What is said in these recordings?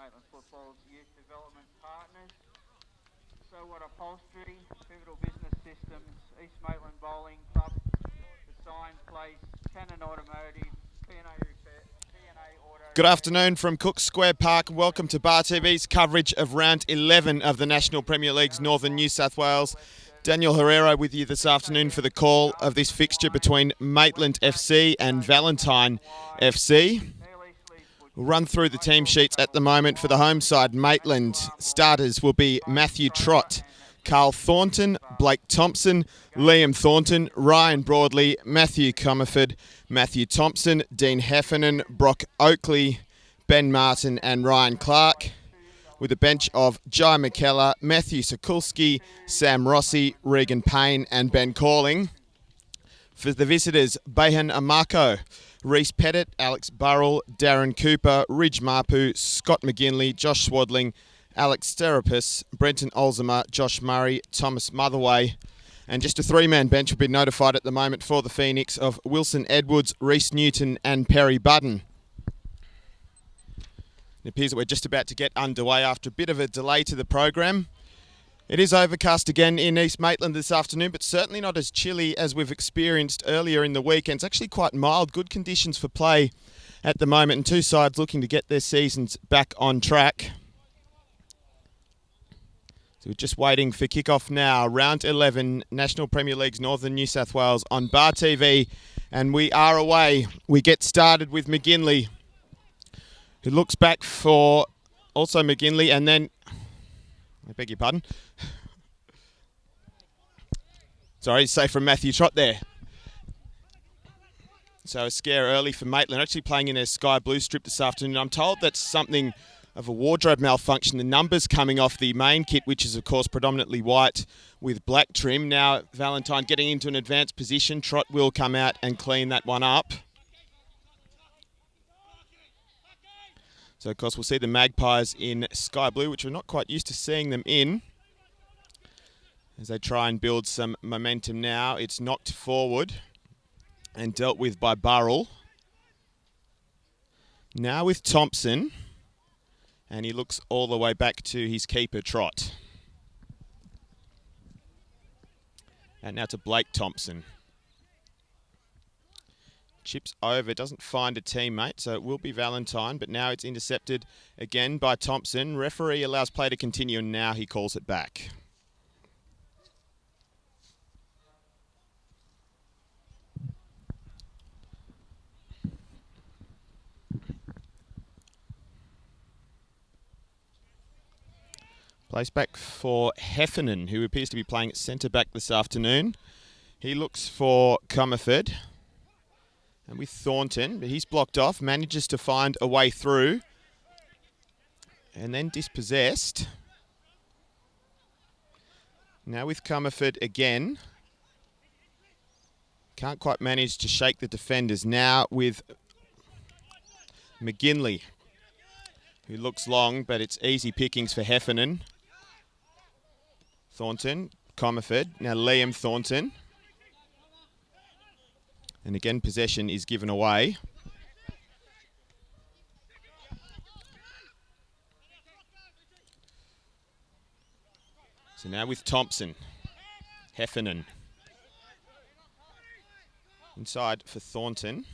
Maitland Football's Youth Development Partners. So what Upholstery, Pivotal Business Systems, East Maitland Bowling Club, The Sign Place, Cannon Automotive, P&A Repair, P&A Auto. Good afternoon from Cook Square Park. Welcome to Bar TV's coverage of round 11 of the National Premier League's Northern New South Wales. Daniel Herrero with you this afternoon for the call of this fixture between Maitland FC and Valentine FC. We'll run through the team sheets at the moment for the home side. Maitland starters will be Matthew Trott, Carl Thornton, Blake Thompson, Liam Thornton, Ryan Broadley, Matthew Comerford, Matthew Thompson, Dean Heffernan, Brock Oakley, Ben Martin and Ryan Clark, with a bench of Jai McKellar, Matthew Sokulski, Sam Rossi, Regan Payne and Ben Calling. For the visitors, Behan Amako, Reese Pettit, Alex Burrell, Darren Cooper, Ridge Marpu, Scott McGinley, Josh Swadling, Alex Therapis, Brenton Olzema, Josh Murray, Thomas Motherway. And just a three-man bench will be notified at the moment for the Phoenix of Wilson Edwards, Reese Newton and Perry Budden. It appears that we're just about to get underway after a bit of a delay to the program. It is overcast again in East Maitland this afternoon, but certainly not as chilly as we've experienced earlier in the week. And it's actually quite mild, good conditions for play at the moment, and two sides looking to get their seasons back on track. So we're just waiting for kickoff now. Round 11, National Premier League's Northern New South Wales on Bar TV. And we are away. We get started with McGinley, who looks back for also McGinley, and then, I beg your pardon. Sorry, safe from Matthew Trott there. So a scare early for Maitland, actually playing in their sky blue strip this afternoon. I'm told that's something of a wardrobe malfunction. The numbers coming off the main kit, which is of course predominantly white with black trim. Now Valentine getting into an advanced position. Trott will come out and clean that one up. So of course we'll see the Magpies in sky blue, which we're not quite used to seeing them in, as they try and build some momentum now. It's knocked forward and dealt with by Burrell. Now with Thompson, and he looks all the way back to his keeper, Trott. And now to Blake Thompson. Chips over, doesn't find a teammate, so it will be Valentine, but now it's intercepted again by Thompson. Referee allows play to continue, and now he calls it back. Place back for Heffernan, who appears to be playing at centre-back this afternoon. He looks for Comerford. And with Thornton, but he's blocked off, manages to find a way through. And then dispossessed. Now with Comerford again. Can't quite manage to shake the defenders. Now with McGinley, who looks long, but it's easy pickings for Heffernan. Thornton, Comerford, now Liam Thornton. And again, possession is given away. So now with Thompson, Heffernan. Inside for Thornton.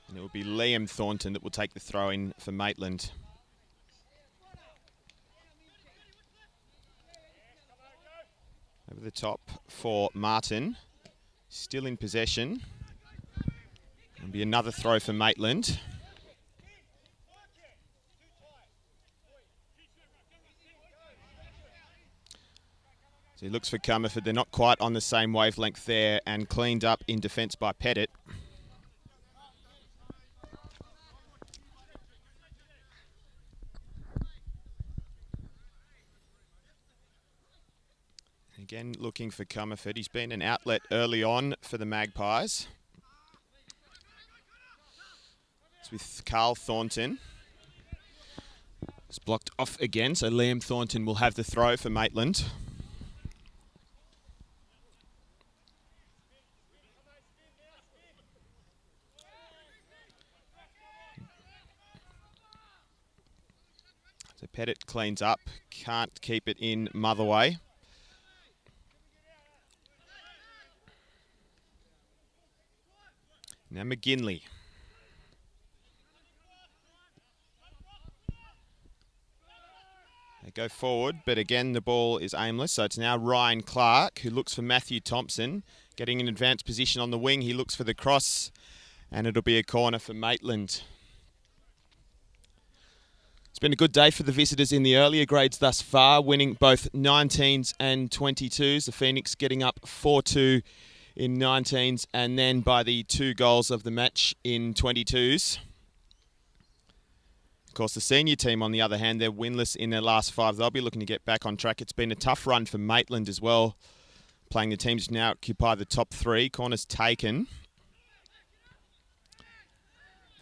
And it will be Liam Thornton that will take the throw in for Maitland. Over the top for Martin. Still in possession. It'll be another throw for Maitland. So he looks for Comerford. They're not quite on the same wavelength there, and cleaned up in defence by Pettit. Again, looking for Comerford. He's been an outlet early on for the Magpies. It's with Carl Thornton. It's blocked off again, so Liam Thornton will have the throw for Maitland. Pettit cleans up, can't keep it in Motherway. Now McGinley. They go forward, but again the ball is aimless, so it's now Ryan Clark who looks for Matthew Thompson. Getting an advanced position on the wing, he looks for the cross, and it'll be a corner for Maitland. It's been a good day for the visitors in the earlier grades thus far, winning both 19s and 22s. The Phoenix getting up 4-2 in 19s, and then by the 2 goals of the match in 22s. Of course, the senior team, on the other hand, they're winless in their last 5. They'll be looking to get back on track. It's been a tough run for Maitland as well, playing the teams now occupy the top 3. Corners taken.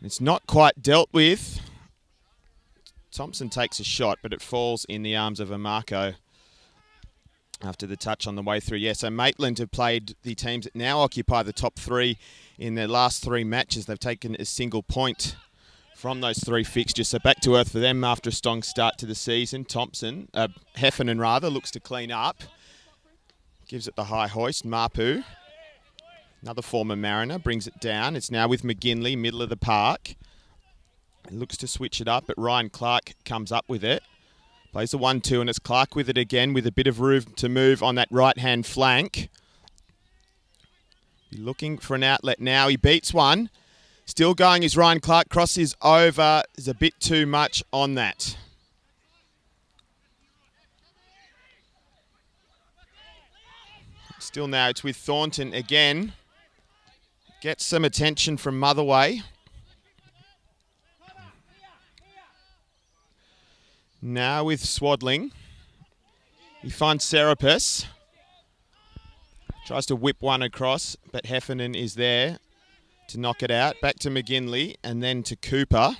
It's not quite dealt with. Thompson takes a shot, but it falls in the arms of Amarco after the touch on the way through. Yeah, so Maitland have played the teams that now occupy the top 3 in their last 3 matches. They've taken a single point from those 3 fixtures. So back to earth for them after a strong start to the season. Heffernan looks to clean up. Gives it the high hoist. Mapu, another former Mariner, brings it down. It's now with McGinley, middle of the park. He looks to switch it up, but Ryan Clark comes up with it. Plays a 1-2, and it's Clark with it again, with a bit of room to move on that right-hand flank. He's looking for an outlet now. He beats one. Still going is Ryan Clark. Crosses over. There's a bit too much on that. Still now it's with Thornton again. Gets some attention from Motherway. Now with Swadling. He finds Serapis. Tries to whip one across, but Heffernan is there to knock it out. Back to McGinley and then to Cooper.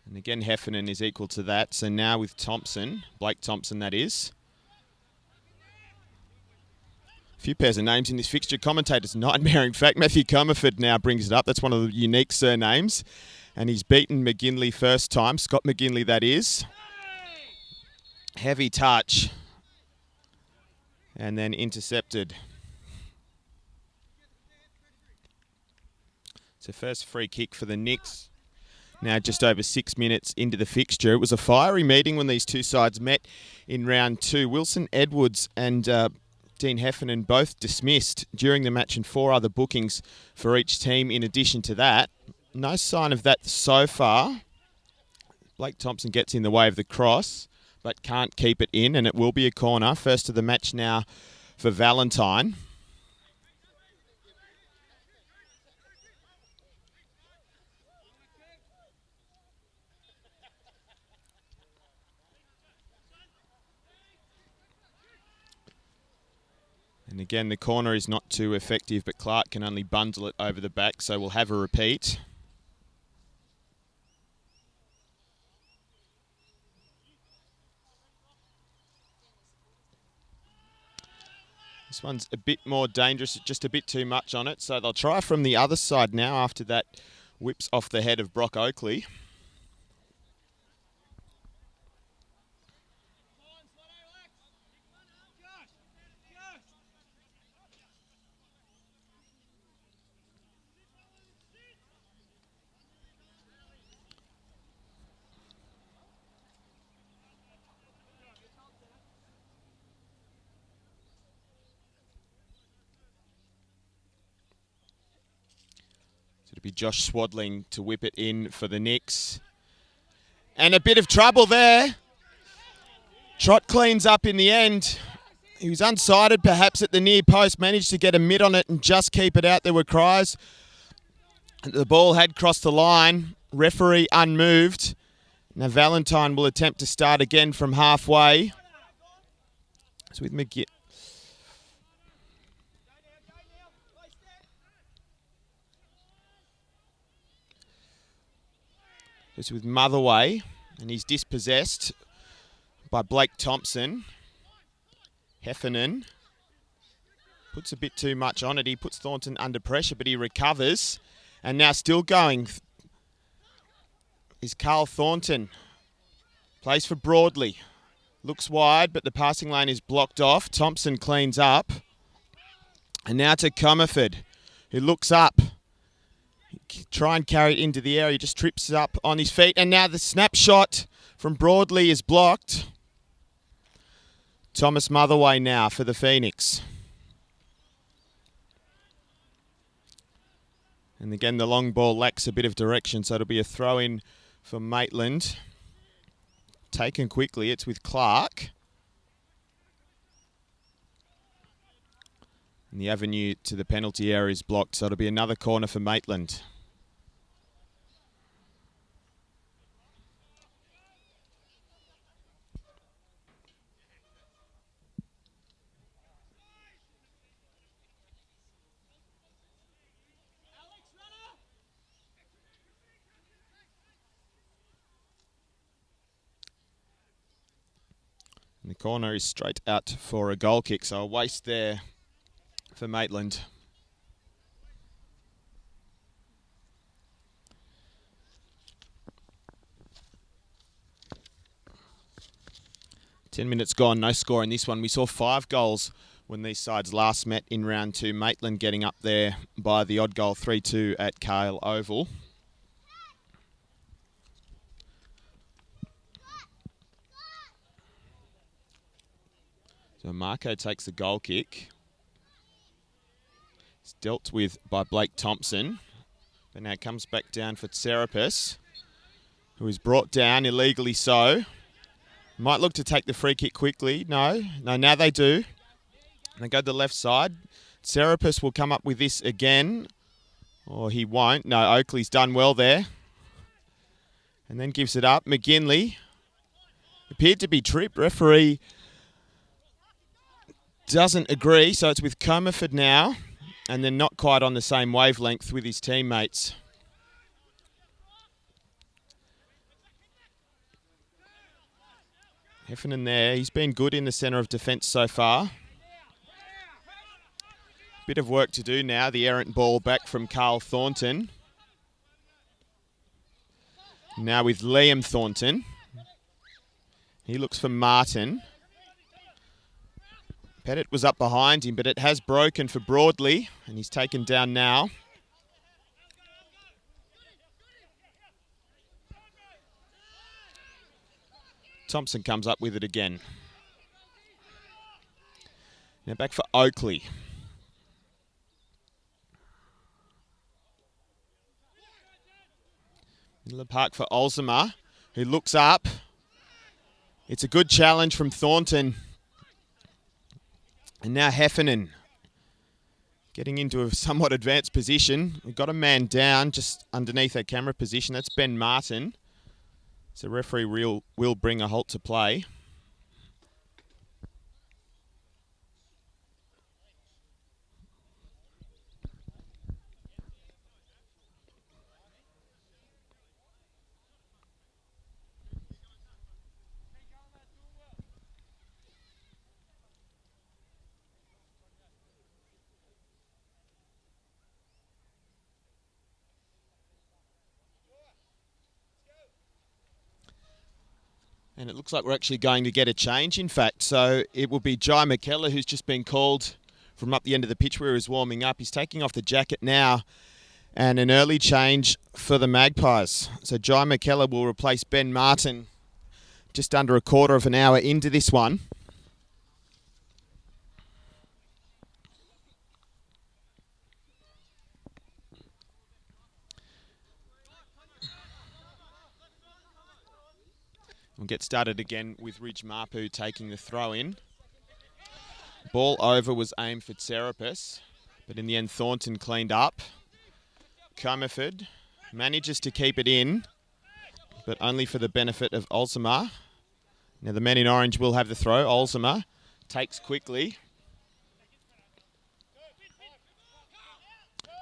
And again, Heffernan is equal to that. So now with Thompson, Blake Thompson that is. Few pairs of names in this fixture. Commentator's nightmare. In fact, Matthew Comerford now brings it up. That's one of the unique surnames. And he's beaten McGinley first time. Scott McGinley, that is. Heavy touch. And then intercepted. So first free kick for the Knicks. Now just over 6 minutes into the fixture. It was a fiery meeting when these two sides met in round 2. Wilson Edwards and Dean Heffernan both dismissed during the match, and 4 other bookings for each team in addition to that. No sign of that so far. Blake Thompson gets in the way of the cross, but can't keep it in, and it will be a corner. First of the match now for Valentine. And again, the corner is not too effective, but Clark can only bundle it over the back, so we'll have a repeat. This one's a bit more dangerous, just a bit too much on it, so they'll try from the other side now after that whips off the head of Brock Oakley. It'll be Josh Swadling to whip it in for the Knicks. And a bit of trouble there. Trott cleans up in the end. He was unsighted perhaps at the near post, managed to get a mid on it and just keep it out. There were cries. The ball had crossed the line. Referee unmoved. Now Valentine will attempt to start again from halfway. It's with McGinn. It's with Motherway, and he's dispossessed by Blake Thompson. Heffernan. Puts a bit too much on it. He puts Thornton under pressure, but he recovers. And now still going is Carl Thornton. Plays for Broadley. Looks wide, but the passing lane is blocked off. Thompson cleans up. And now to Comerford, who looks up. Try and carry it into the air. He just trips up on his feet. And now the snapshot from Broadley is blocked. Thomas Motherway now for the Phoenix. And again, the long ball lacks a bit of direction, so it'll be a throw-in for Maitland. Taken quickly, it's with Clark. And the avenue to the penalty area is blocked, so it'll be another corner for Maitland. And the corner is straight out for a goal kick, so a waste there for Maitland. Ten minutes gone, no score in this one. We saw 5 goals when these sides last met in round 2. Maitland getting up there by the odd goal 3-2 at Kale Oval. So Marco takes the goal kick. It's dealt with by Blake Thompson. But now comes back down for Serapis, who is brought down illegally so. Might look to take the free kick quickly. No, now they do. They go to the left side. Serapis will come up with this again. Or he won't. No, Oakley's done well there. And then gives it up. McGinley appeared to be tripped. Referee doesn't agree, so it's with Comerford now, and then not quite on the same wavelength with his teammates. Heffernan there, he's been good in the centre of defence so far. Bit of work to do now, the errant ball back from Carl Thornton. Now with Liam Thornton. He looks for Martin. Pettit was up behind him, but it has broken for Broadley, and he's taken down now. Thompson comes up with it again. Now back for Oakley. Middle of the park for Olsema, who looks up. It's a good challenge from Thornton. And now Heffernan getting into a somewhat advanced position. We've got a man down just underneath our camera position. That's Ben Martin. So referee will bring a halt to play. And it looks like we're actually going to get a change, in fact. So it will be Jai McKellar, who's just been called from up the end of the pitch where he was warming up. He's taking off the jacket now, and an early change for the Magpies. So Jai McKellar will replace Ben Martin just under a quarter of an hour into this one. We'll get started again with Ridge Mapu taking the throw in. Ball over was aimed for Serapis, but in the end Thornton cleaned up. Comerford manages to keep it in, but only for the benefit of Olsema. Now the man in orange will have the throw. Olsema takes quickly.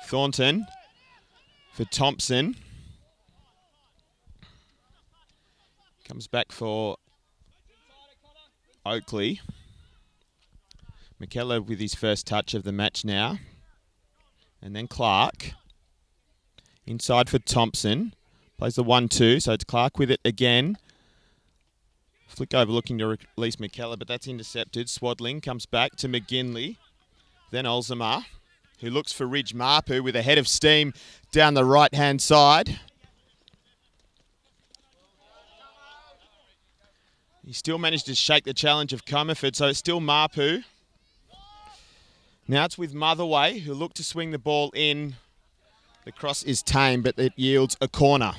Thornton for Thompson. Comes back for Oakley. McKellar with his first touch of the match now. And then Clark. Inside for Thompson. Plays the 1-2, so it's Clark with it again. Flick over looking to release McKellar, but that's intercepted. Swadling comes back to McGinley. Then Olzamar, who looks for Ridge Marpu with a head of steam down the right-hand side. He still managed to shake the challenge of Comerford, so it's still Marpu. Now it's with Motherway, who look to swing the ball in. The cross is tame, but it yields a corner.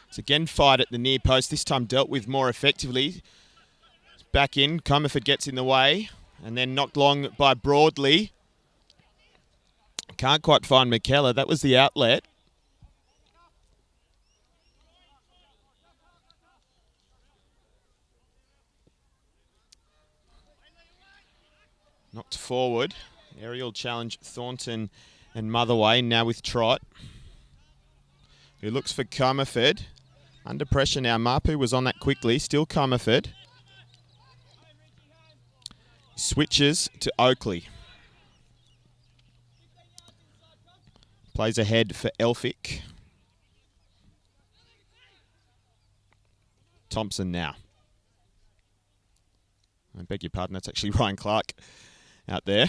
It's again fired at the near post, this time dealt with more effectively. Back in, Comerford gets in the way, and then knocked long by Broadley. Can't quite find McKellar, that was the outlet. Knocked forward, aerial challenge Thornton and Motherway, now with Trott, who looks for Comerford. Under pressure now, Marpu was on that quickly, still Comerford. Switches to Oakley. Plays ahead for Elphick. Thompson now. I beg your pardon, that's actually Ryan Clark out there.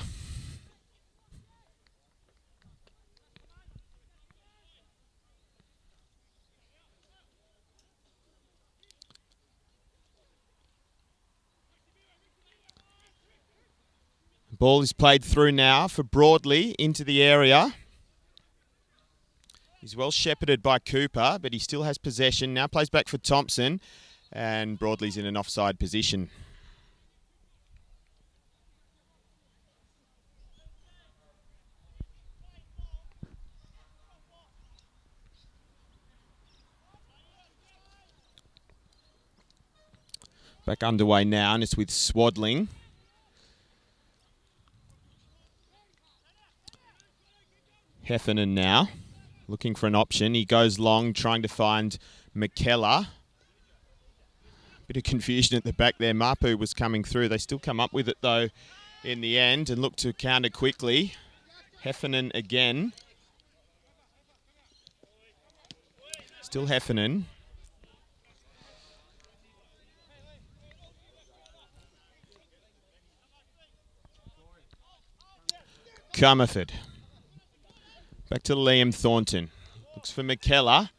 Ball is played through now for Broadley into the area. He's well shepherded by Cooper, but he still has possession. Now plays back for Thompson, and Broadley's in an offside position. Back underway now, and it's with Swadling. Heffernan now, looking for an option. He goes long, trying to find McKellar. Bit of confusion at the back there. Marpu was coming through. They still come up with it, though, in the end, and look to counter quickly. Heffernan again. Still Heffernan. Comerford. Back to Liam Thornton. Looks for McKellar.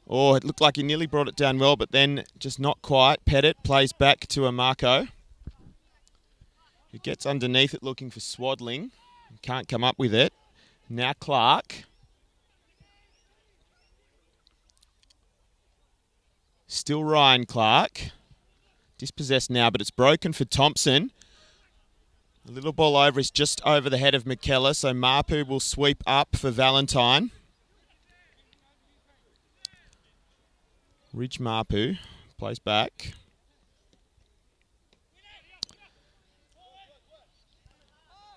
Oh, it looked like he nearly brought it down well, but then just not quite. Pettit plays back to Amarco, who gets underneath it looking for Swadling. Can't come up with it. Now Clark. Still Ryan Clark. Dispossessed now, but it's broken for Thompson. A little ball over is just over the head of McKellar, so Marpu will sweep up for Valentine. Ridge Marpu plays back.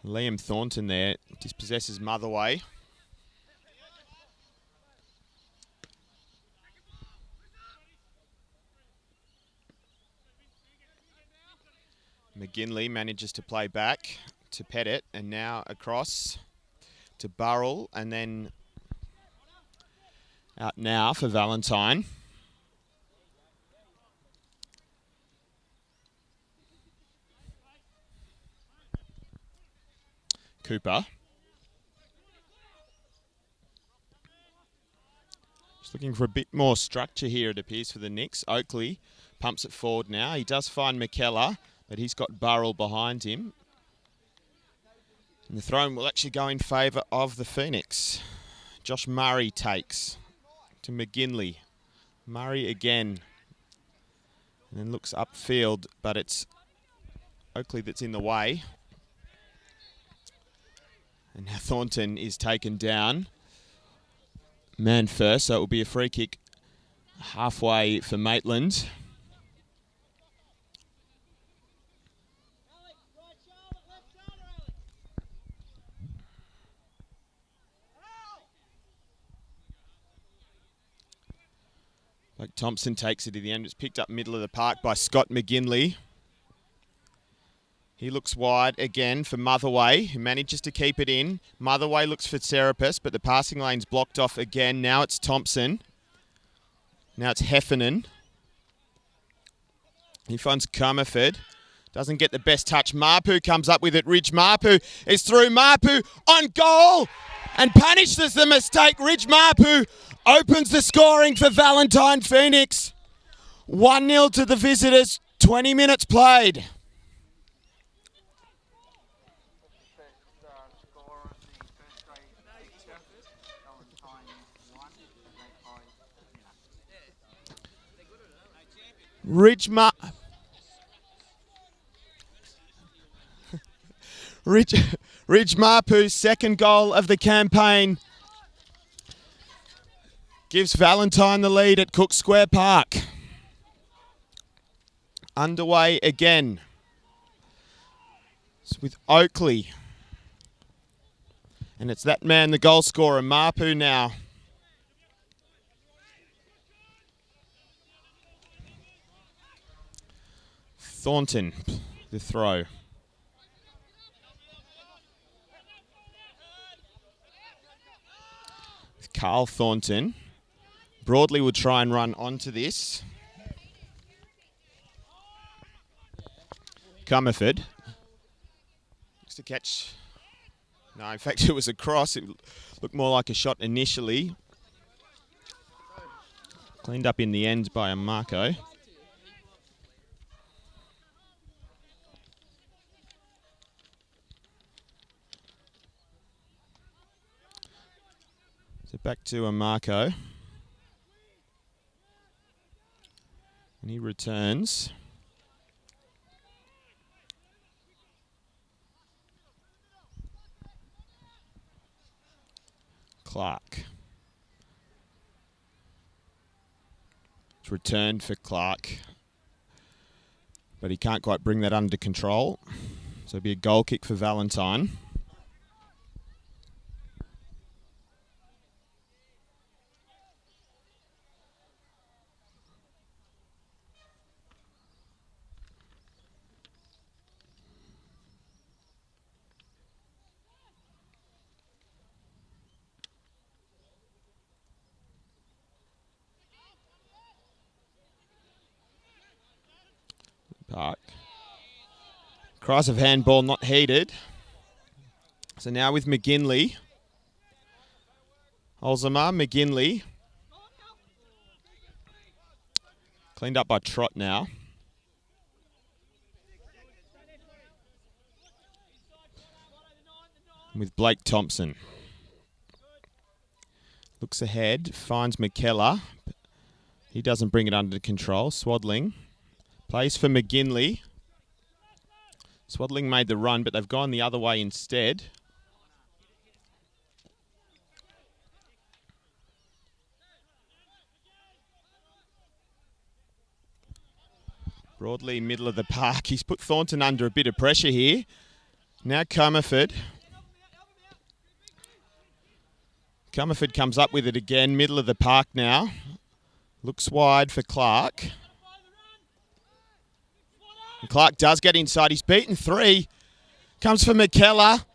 Liam Thornton there dispossesses Motherway. McGinley manages to play back to Pettit, and now across to Burrell, and then out now for Valentine. Cooper. Just looking for a bit more structure here, it appears, for the Knicks. Oakley pumps it forward now. He does find McKellar, but he's got Burrell behind him. And the throw-in will actually go in favour of the Phoenix. Josh Murray takes to McGinley. Murray again. And then looks upfield, but it's Oakley that's in the way. And now Thornton is taken down. man first, so it will be a free kick halfway for Maitland. Like Thompson takes it to the end. It's picked up middle of the park by Scott McGinley. He looks wide again for Motherway, who manages to keep it in. Motherway looks for Serapis, but the passing lane's blocked off again. Now it's Thompson. Now it's Heffernan. He finds Comerford. Doesn't get the best touch. Mapu comes up with it. Ridge Mapu is through. Mapu on goal and punishes the mistake. Ridge Mapu opens the scoring for Valentine Phoenix. 1-0 to the visitors. 20 minutes played. Score of the first grade fixture. Valentine 1, Ridge Mapu's second goal of the campaign gives Valentine the lead at Cook Square Park. Underway again. It's with Oakley. And it's that man, the goal scorer, Mapu now. Thornton, the throw. Carl Thornton. Broadley will try and run onto this. Comerford. Looks to catch. No, in fact, it was a cross. It looked more like a shot initially. Cleaned up in the end by a Marco. So back to a Marco. And he returns. Clark. It's returned for Clark. But he can't quite bring that under control. So it'll be a goal kick for Valentine. Park. Cries of handball not heeded. So now with McGinley. Olzamar, McGinley. Cleaned up by Trott now. With Blake Thompson. Looks ahead, finds McKellar. He doesn't bring it under control. Swadling. Plays for McGinley. Swadling made the run, but they've gone the other way instead. Broadly middle of the park. He's put Thornton under a bit of pressure here. Now Comerford. Comerford comes up with it again. Middle of the park now. Looks wide for Clark. And Clark does get inside. He's beaten 3. Comes for McKellar.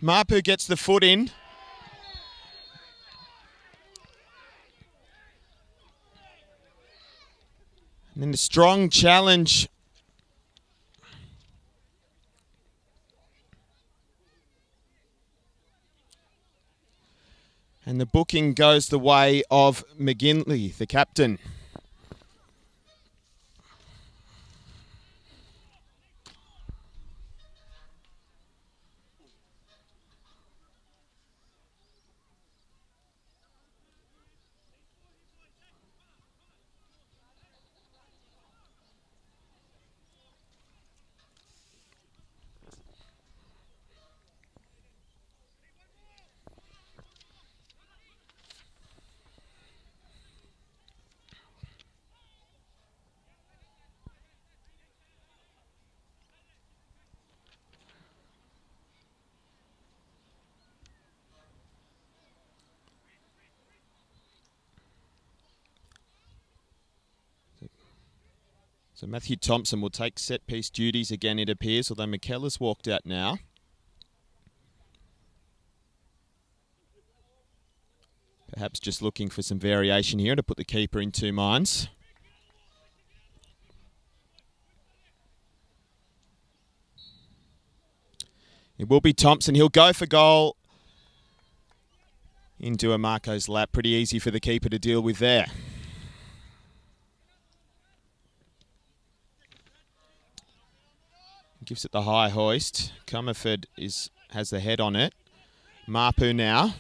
Mapu gets the foot in. And then a strong challenge. And the booking goes the way of McGinley, the captain. So Matthew Thompson will take set-piece duties again, it appears, although McKellar's walked out now. Perhaps just looking for some variation here to put the keeper in two minds. It will be Thompson. He'll go for goal into a Marco's lap. Pretty easy for the keeper to deal with there. Gives it the high hoist. Comerford has the head on it. Mapu now.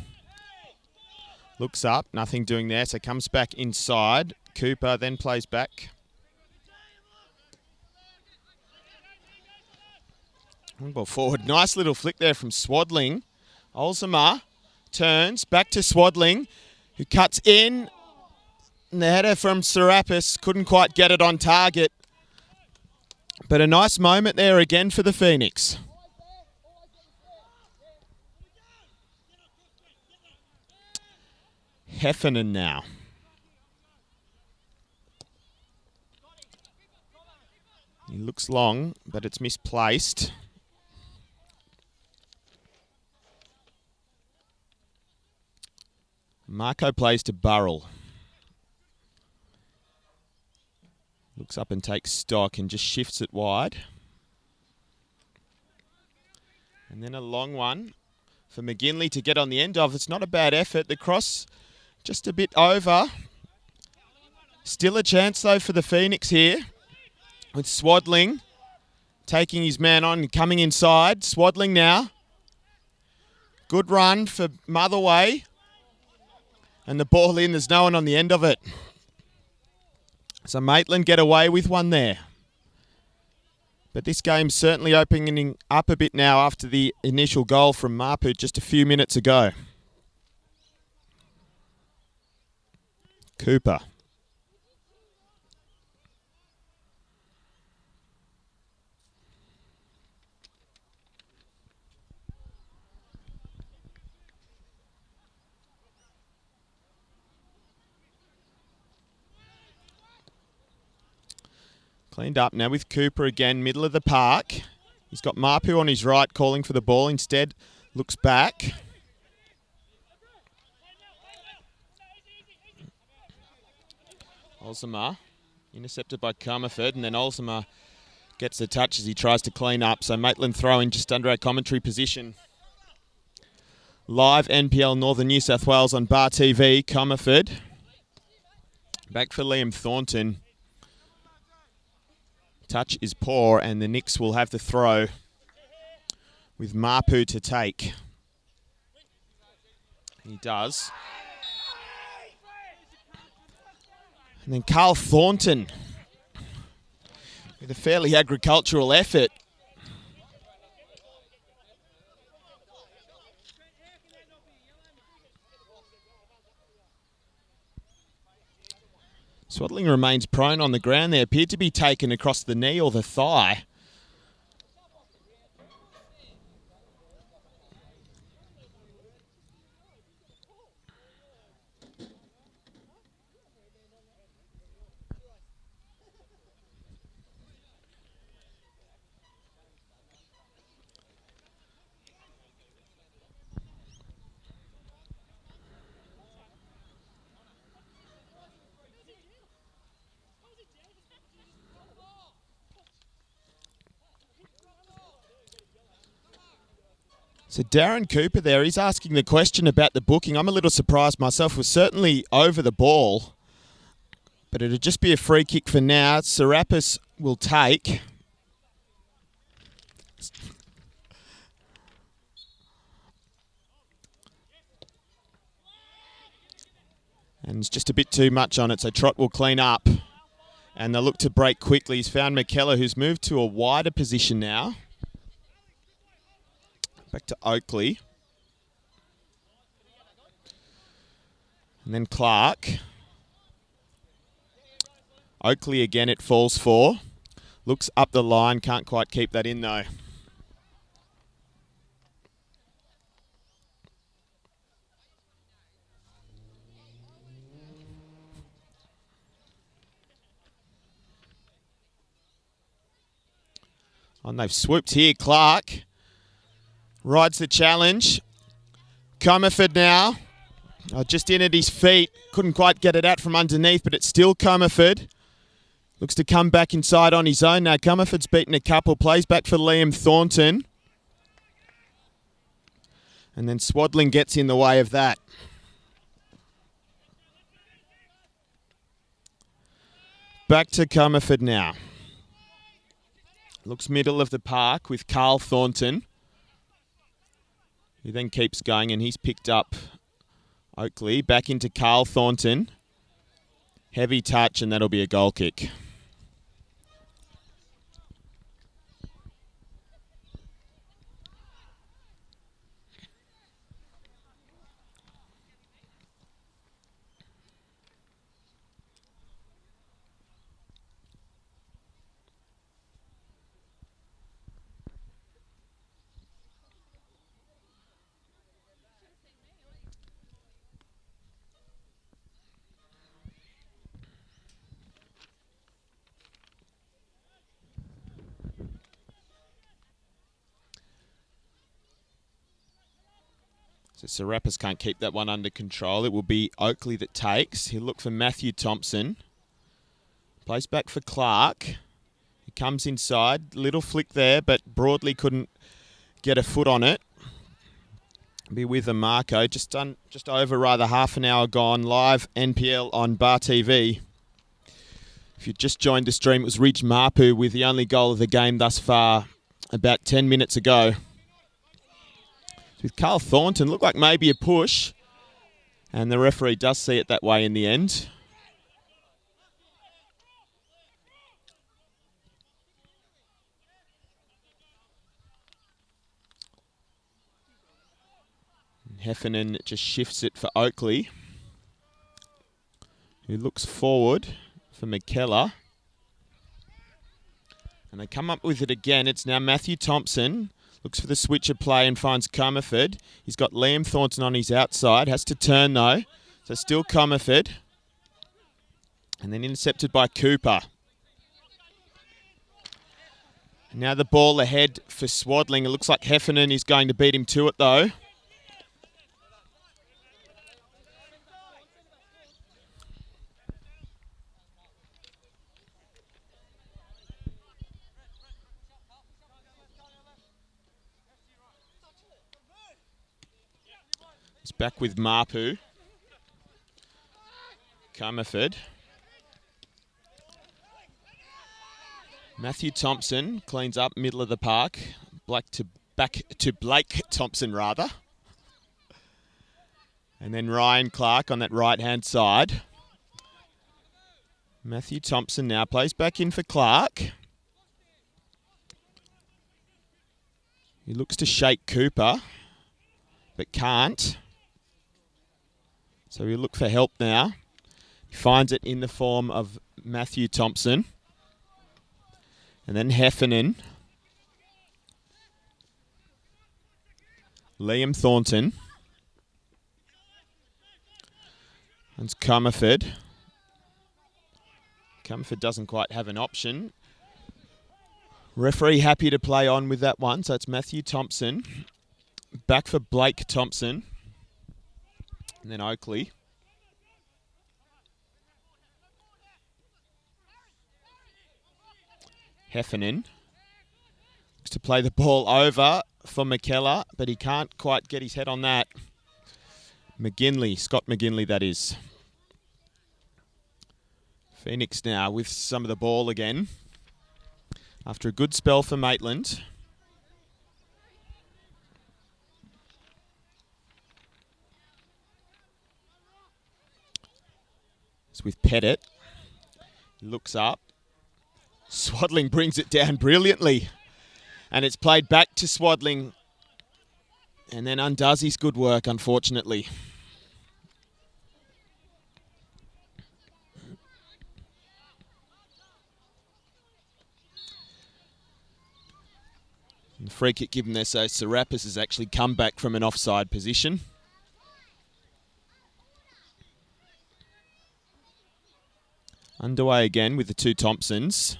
Looks up, nothing doing there, so comes back inside. Cooper then plays back. One ball forward. Nice little flick there from Swadling. Olzema turns back to Swadling, who cuts in. And the header from Serapis couldn't quite get it on target. But a nice moment there again for the Phoenix. Heffernan now. He looks long, but it's misplaced. Marco plays to Burrell. Looks up and takes stock and just shifts it wide. And then a long one for McGinley to get on the end of. It's not a bad effort. The cross just a bit over. Still a chance though for the Phoenix here. With Swadling taking his man on and coming inside. Swadling now. Good run for Motherway. And the ball in, there's no one on the end of it. So Maitland get away with one there. But this game's certainly opening up a bit now after the initial goal from Mapu just a few minutes ago. Cooper. Cleaned up now with Cooper again, middle of the park. He's got Mapu on his right calling for the ball. Instead, looks back. Olzema intercepted by Comerford, and then Olzema gets the touch as he tries to clean up. So Maitland throwing just under our commentary position. Live NPL Northern New South Wales on Bar TV. Comerford. Back for Liam Thornton. Touch is poor, and the Knicks will have the throw with Mapu to take. He does. And then Carl Thornton with a fairly agricultural effort. Swadling remains prone on the ground there. Appeared to be taken across the knee or the thigh. So Darren Cooper there, he's asking the question about the booking. I'm a little surprised myself. Was certainly over the ball, but it'll just be a free kick for now. Serapis will take. And it's just a bit too much on it, so Trott will clean up. And they'll look to break quickly. He's found McKellar, who's moved to a wider position now. Back to Oakley. And then Clark. Oakley again, it falls for. Looks up the line, can't quite keep that in though. And they've swooped here. Clark rides the challenge. Comerford now. Just in at his feet. Couldn't quite get it out from underneath, but it's still Comerford. Looks to come back inside on his own. Now Comerford's beaten a couple. Plays back for Liam Thornton. And then Swadling gets in the way of that. Back to Comerford now. Looks middle of the park with Carl Thornton. He then keeps going and he's picked up Oakley. Back into Carl Thornton. Heavy touch and that'll be a goal kick. So Serapis can't keep that one under control. It will be Oakley that takes. He'll look for Matthew Thompson. Plays back for Clark. He comes inside. Little flick there, but Broadley couldn't get a foot on it. Be with a Marco. Just over rather half an hour gone. Live NPL on Bar TV. If you just joined the stream, it was Ridge Mapu with the only goal of the game thus far about 10 minutes ago. With Carl Thornton, looked like maybe a push. And the referee does see it that way in the end. Heffernan just shifts it for Oakley, who looks forward for McKellar. And they come up with it again. It's now Matthew Thompson. Looks for the switch of play and finds Comerford. He's got Liam Thornton on his outside. Has to turn though. So still Comerford. And then intercepted by Cooper. Now the ball ahead for Swadling. It looks like Heffernan is going to beat him to it though. Back with Mapu. Comerford. Matthew Thompson cleans up middle of the park. Back to Blake Thompson rather. And then Ryan Clark on that right-hand side. Matthew Thompson now plays back in for Clark. He looks to shake Cooper, but can't. So we look for help now. He finds it in the form of Matthew Thompson. And then Heffernan. Liam Thornton. And Comerford. Comerford doesn't quite have an option. Referee happy to play on with that one. So it's Matthew Thompson. Back for Blake Thompson. And then Oakley. Heffernan. Looks to play the ball over for McKellar, but he can't quite get his head on that. McGinley, Scott McGinley that is. Phoenix now with some of the ball again. After a good spell for Maitland. With Pettit. He looks up. Swadling brings it down brilliantly. And it's played back to Swadling. And then undoes his good work, unfortunately. And the free kick given there, so Serapis has actually come back from an offside position. Underway again with the two Thompsons.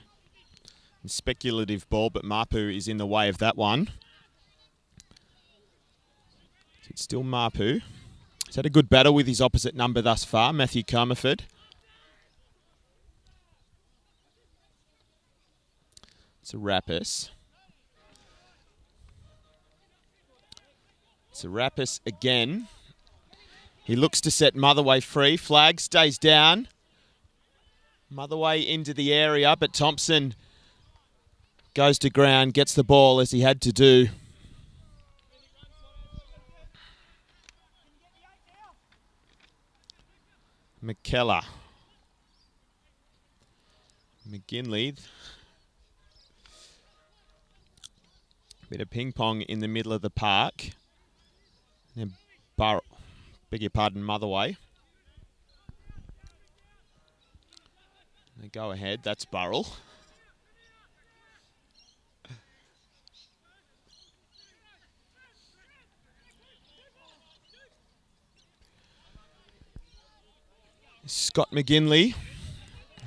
Speculative ball, but Mapu is in the way of that one. It's still Mapu. He's had a good battle with his opposite number thus far, Matthew Comerford. It's a Rapis. It's a Rapis again. He looks to set Motherway free. Flag stays down. Motherway into the area, but Thompson goes to ground, gets the ball as he had to do. McKellar. McGinley. Bit of ping pong in the middle of the park. And beg your pardon, Motherway. They go ahead, that's Burrell. Scott McGinley.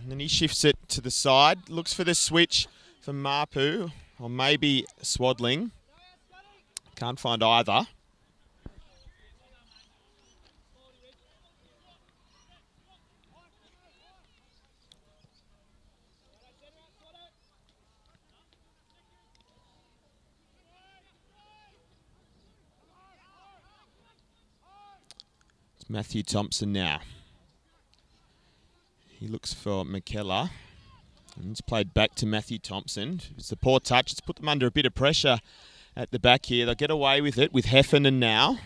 And then he shifts it to the side. Looks for the switch for Mapu. Or maybe Swadling. Can't find either. It's Matthew Thompson now. He looks for McKellar. And it's played back to Matthew Thompson. It's a poor touch. It's put them under a bit of pressure at the back here. They'll get away with it with Heffernan now.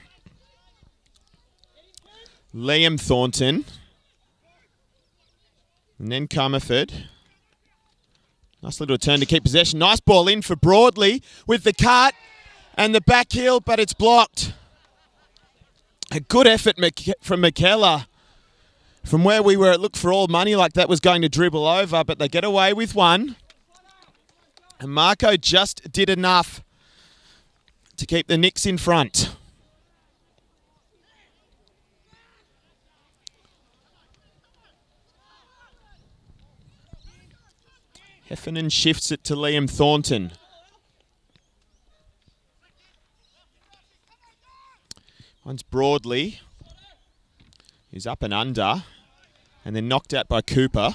Liam Thornton. And then Comerford. Nice little turn to keep possession. Nice ball in for Broadley with the cut and the back heel, but it's blocked. A good effort from McKellar. From where we were, it looked for all money like that was going to dribble over, but they get away with one. And Marco just did enough to keep the Knicks in front. Heffernan shifts it to Liam Thornton. One's Broadley. He's up and under. And then knocked out by Cooper.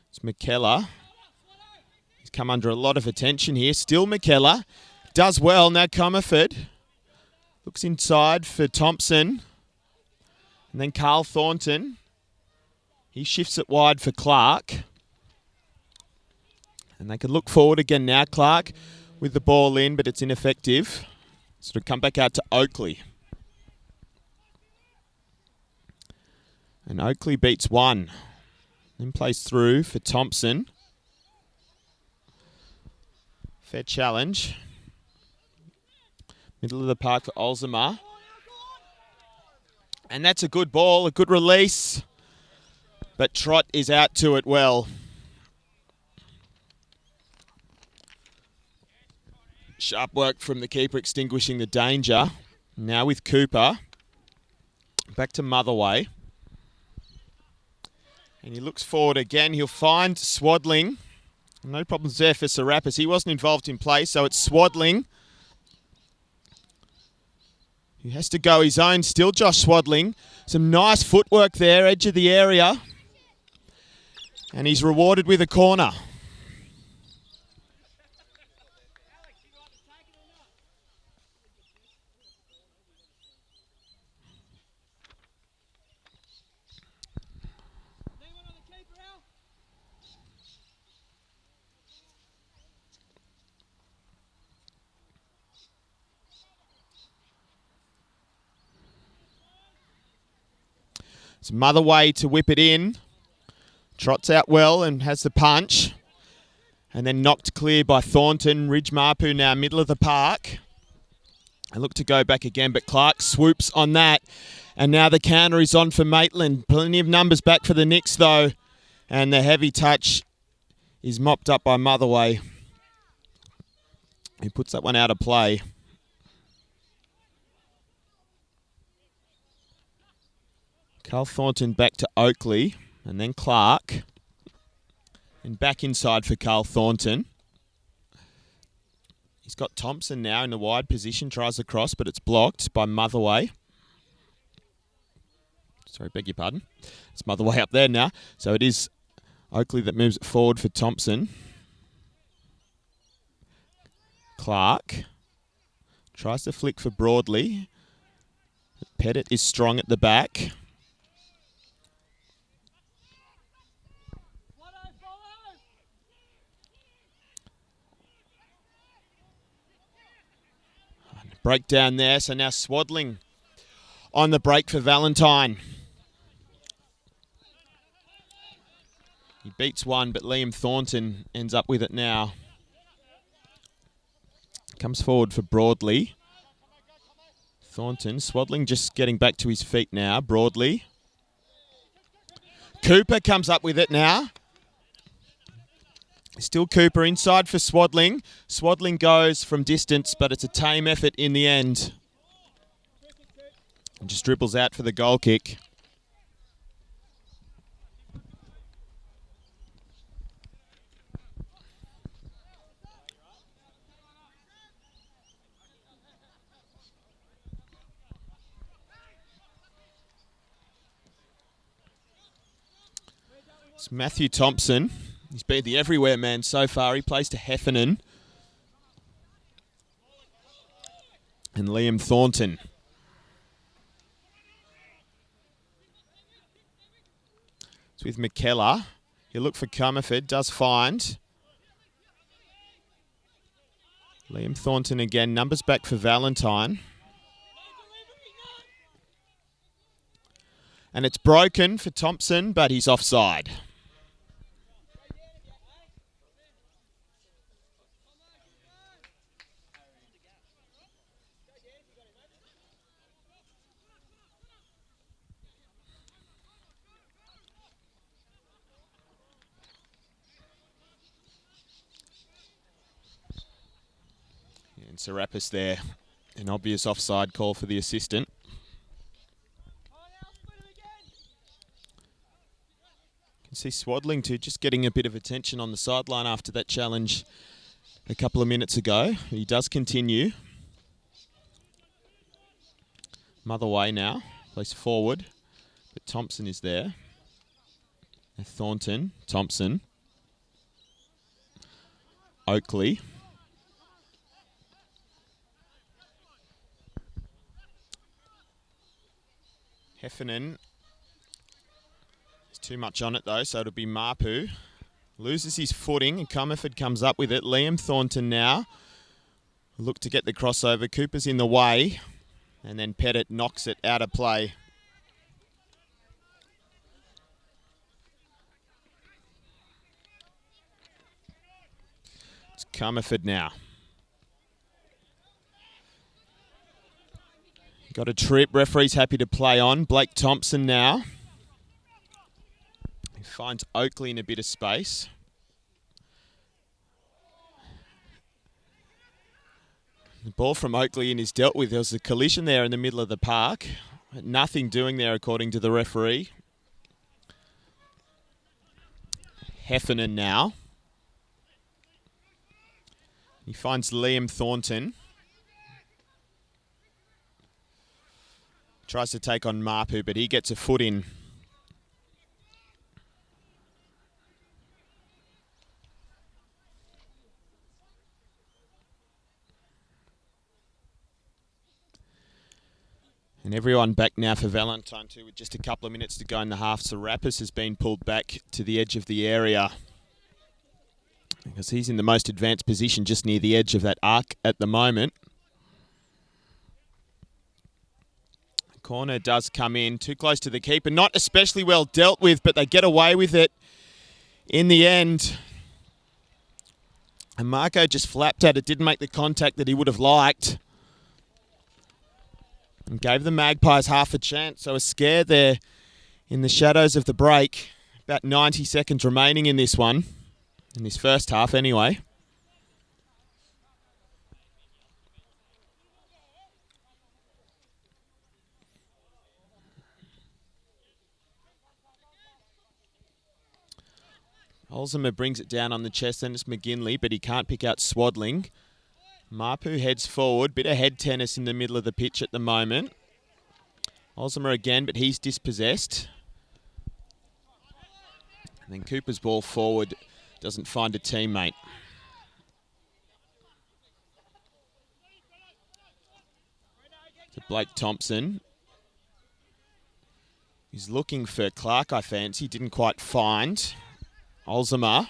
It's McKellar. He's come under a lot of attention here. Still McKellar. Does well. Now Comerford. Looks inside for Thompson. And then Carl Thornton. He shifts it wide for Clark. And they can look forward again now. Clark with the ball in, but it's ineffective. So it'll come back out to Oakley. And Oakley beats one. Then plays through for Thompson. Fair challenge. Middle of the park for Olzema. And that's a good ball, a good release. But Trott is out to it well. Sharp work from the keeper extinguishing the danger. Now with Cooper. Back to Motherway. And he looks forward again. He'll find Swadling. No problems there for Serapis. He wasn't involved in play, so it's Swadling. He has to go his own. Still Josh Swadling. Some nice footwork there, edge of the area. And he's rewarded with a corner. It's Motherway to whip it in. Trots out well and has the punch. And then knocked clear by Thornton. Ridge Mapu now middle of the park. I look to go back again, but Clark swoops on that. And now the counter is on for Maitland. Plenty of numbers back for the Knicks though. And the heavy touch is mopped up by Motherway. He puts that one out of play. Carl Thornton back to Oakley, and then Clark. And back inside for Carl Thornton. He's got Thompson now in the wide position, tries the cross, but it's blocked by Motherway. Sorry, beg your pardon. It's Motherway up there now. So it is Oakley that moves it forward for Thompson. Clark tries to flick for Broadley. Pettit is strong at the back. Break down there, so now Swaddling on the break for Valentine. He beats one, but Liam Thornton ends up with it now. Comes forward for Broadley. Thornton, Swaddling just getting back to his feet now. Broadley. Cooper comes up with it now. Still Cooper inside for Swaddling. Swaddling goes from distance, but it's a tame effort in the end. And just dribbles out for the goal kick. It's Matthew Thompson. He's been the everywhere man so far. He plays to Heffernan. And Liam Thornton. It's with McKellar. He'll look for Comerford. Does find. Liam Thornton again. Numbers back for Valentine. And it's broken for Thompson, but he's offside. And Serapis there, an obvious offside call for the assistant. You can see Swaddling too, just getting a bit of attention on the sideline after that challenge a couple of minutes ago. He does continue. Motherway now, plays forward, but Thompson is there. Thornton, Thompson, Oakley. Heffernan. There's too much on it though, so it'll be Mapu. Loses his footing and Comerford comes up with it. Liam Thornton now. Look to get the crossover. Cooper's in the way. And then Pettit knocks it out of play. It's Comerford now. Got a trip. Referee's happy to play on. Blake Thompson now. He finds Oakley in a bit of space. The ball from Oakley in is dealt with. There was a collision there in the middle of the park. Nothing doing there according to the referee. Heffernan now. He finds Liam Thornton. Tries to take on Mapu, but he gets a foot in. And everyone back now for Valentine too, with just a couple of minutes to go in the half. Serapis has been pulled back to the edge of the area because he's in the most advanced position just near the edge of that arc at the moment. Corner does come in, too close to the keeper. Not especially well dealt with, but they get away with it in the end. And Marco just flapped at it, didn't make the contact that he would have liked. And gave the Magpies half a chance. So a scare there in the shadows of the break. About 90 seconds remaining in this one. In this first half anyway. Olsimer brings it down on the chest, then it's McGinley, but he can't pick out Swaddling. Mapu heads forward, bit of head tennis in the middle of the pitch at the moment. Olsimer again, but he's dispossessed. And then Cooper's ball forward doesn't find a teammate. To Blake Thompson. He's looking for Clark, I fancy. Didn't quite find. Olsimer.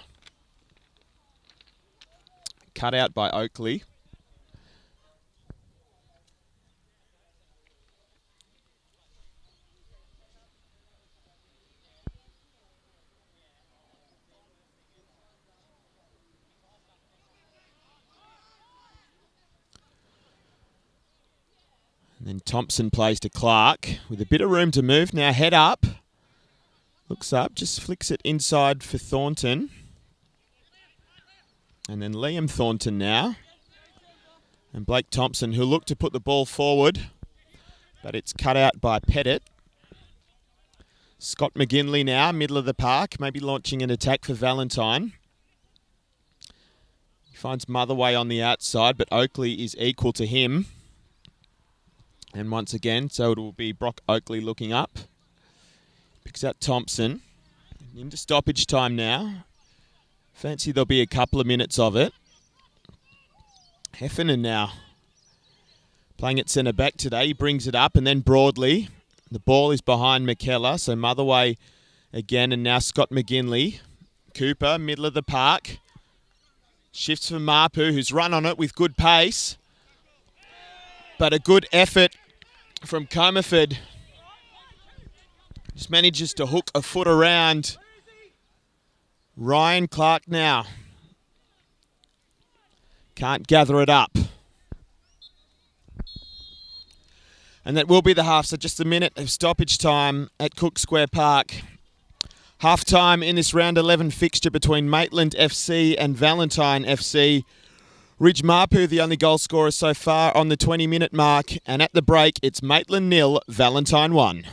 Cut out by Oakley. And then Thompson plays to Clark with a bit of room to move. Now head up. Looks up, just flicks it inside for Thornton. And then Liam Thornton now. And Blake Thompson, who looked to put the ball forward, but it's cut out by Pettit. Scott McGinley now, middle of the park, maybe launching an attack for Valentine. He finds Motherway on the outside, but Oakley is equal to him. And once again, so it will be Brock Oakley looking up. Picks out Thompson. Into stoppage time now. Fancy there'll be a couple of minutes of it. Heffernan now. Playing at centre back today. He brings it up and then Broadley. The ball is behind McKellar. So Motherway again and now Scott McGinley. Cooper, middle of the park. Shifts for Mapu, who's run on it with good pace. But a good effort from Comerford. Just manages to hook a foot around. Ryan Clark now. Can't gather it up. And that will be the half, so just a minute of stoppage time at Cook Square Park. Half time in this round 11 fixture between Maitland FC and Valentine FC. Ridge Mapu, the only goal scorer so far on the 20-minute mark. And at the break, it's Maitland 0, Valentine 1.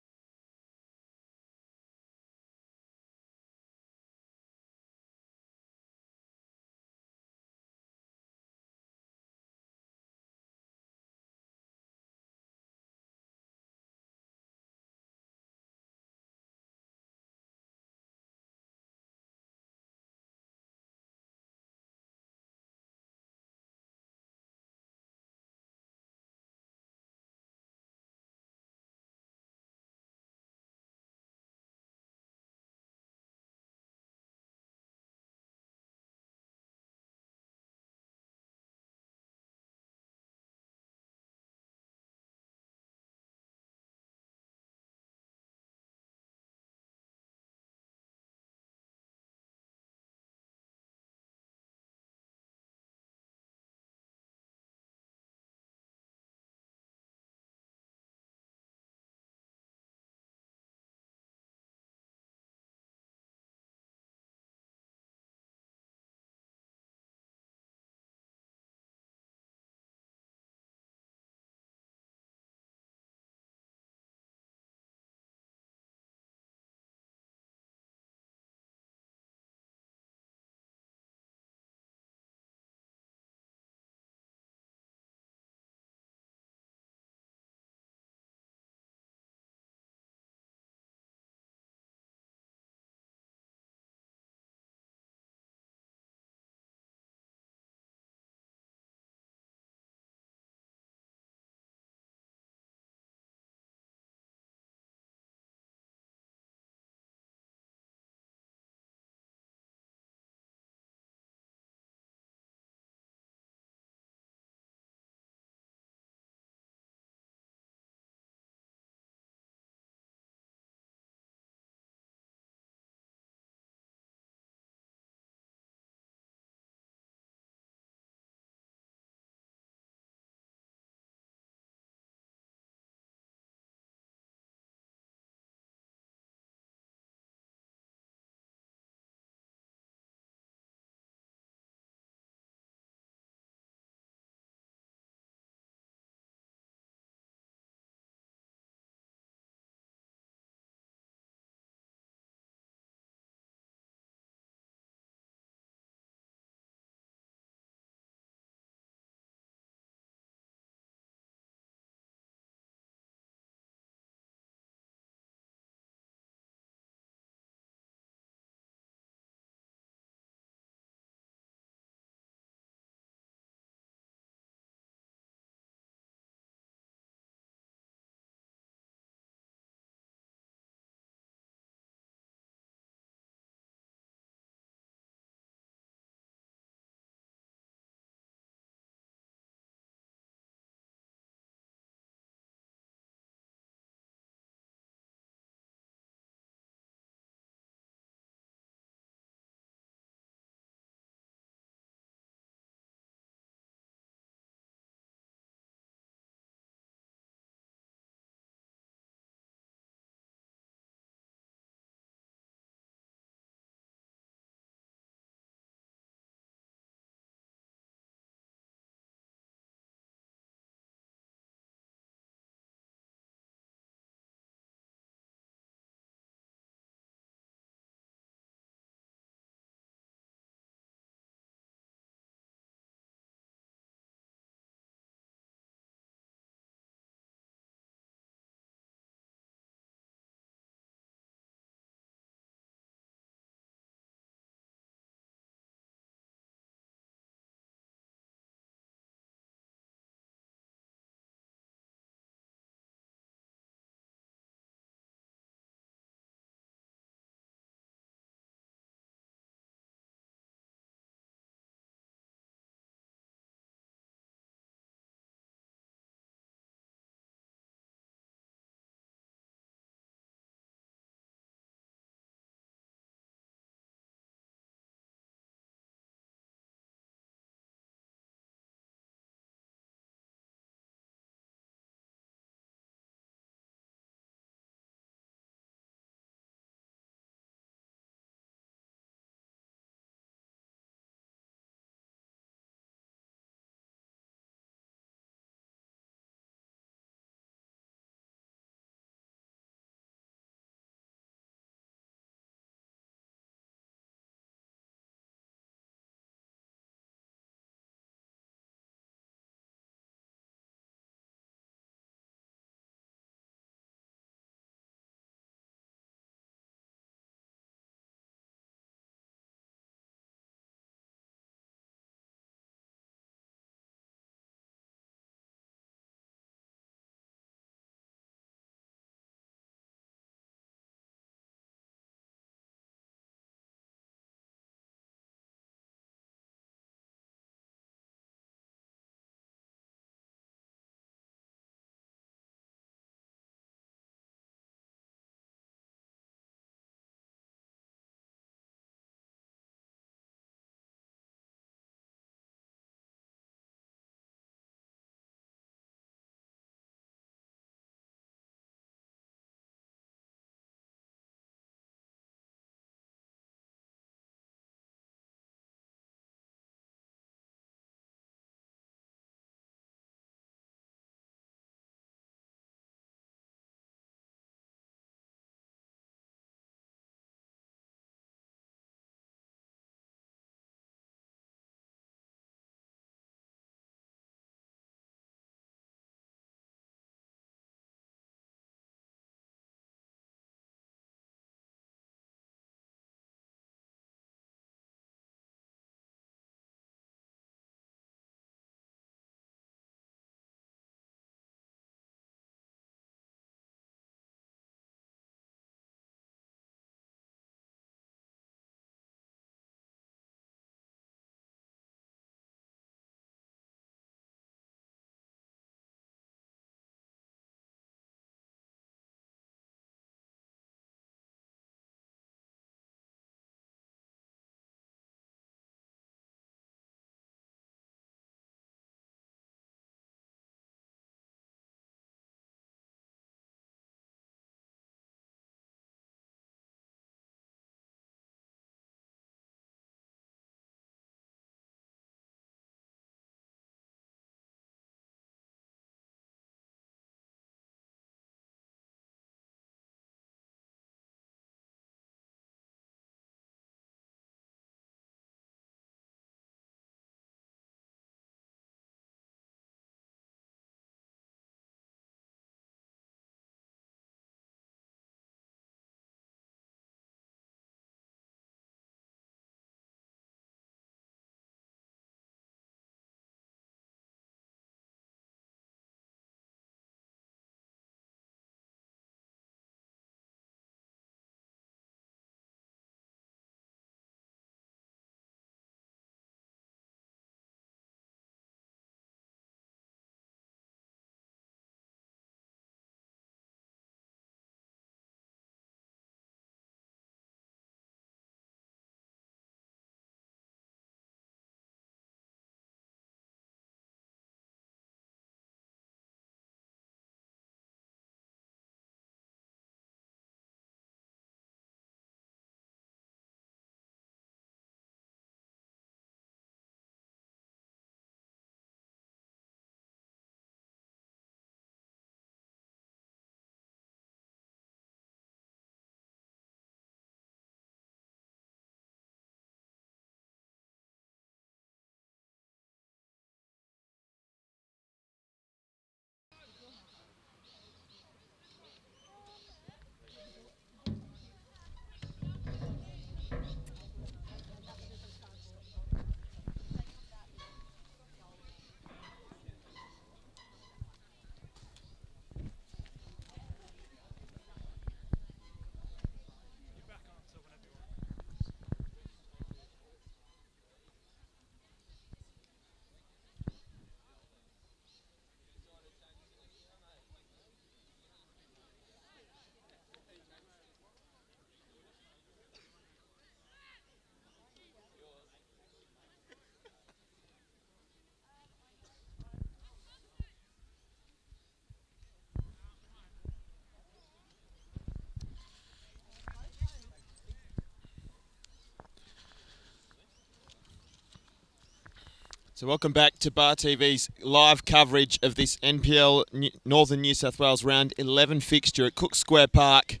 So welcome back to Bar TV's live coverage of this NPL Northern New South Wales Round 11 fixture at Cook Square Park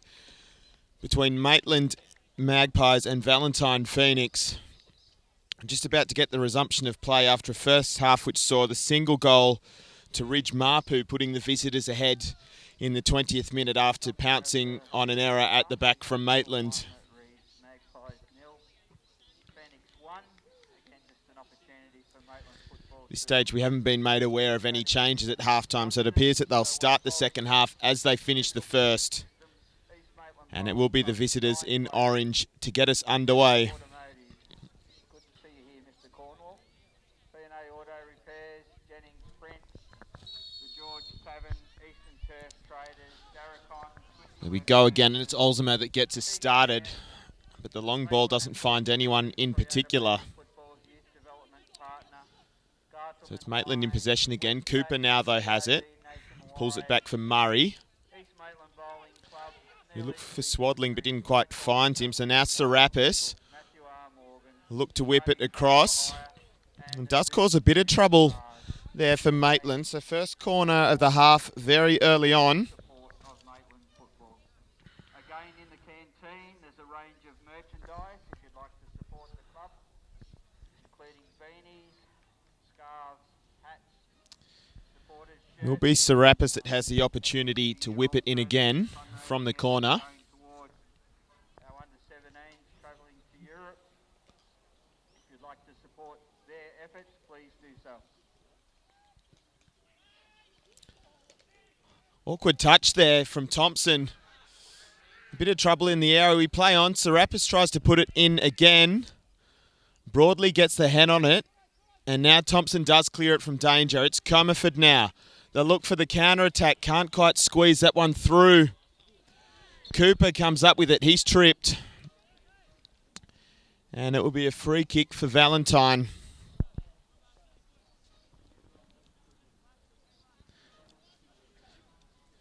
between Maitland Magpies and Valentine Phoenix. Just about to get the resumption of play after a first half which saw the single goal to Ridge Mapu putting the visitors ahead in the 20th minute after pouncing on an error at the back from Maitland. At this stage we haven't been made aware of any changes at halftime, so it appears that they'll start the second half as they finish the first. And it will be the visitors in orange to get us underway. Here we go again, and it's Olzema that gets us started, but the long ball doesn't find anyone in particular. So it's Maitland in possession again. Cooper now, though, has it. Pulls it back for Murray. He looked for Swaddling, but didn't quite find him. So now Serapis look to whip it across. And does cause a bit of trouble there for Maitland. So first corner of the half very early on. Again, in the canteen, there's a range of merchandise if you'd like to support the club, including beanies, scarves, hats, supporters' shirts. It will be Serapis that has the opportunity to whip it in again from the corner. Our under-17s travelling to Europe. If you'd like to support their efforts, please do so. Awkward touch there from Thompson. A bit of trouble in the area we play on. Serapis tries to put it in again. Broadley gets the hand on it. And now Thompson does clear it from danger. It's Comerford now. They'll look for the counter-attack. Can't quite squeeze that one through. Cooper comes up with it. He's tripped. And it will be a free kick for Valentine.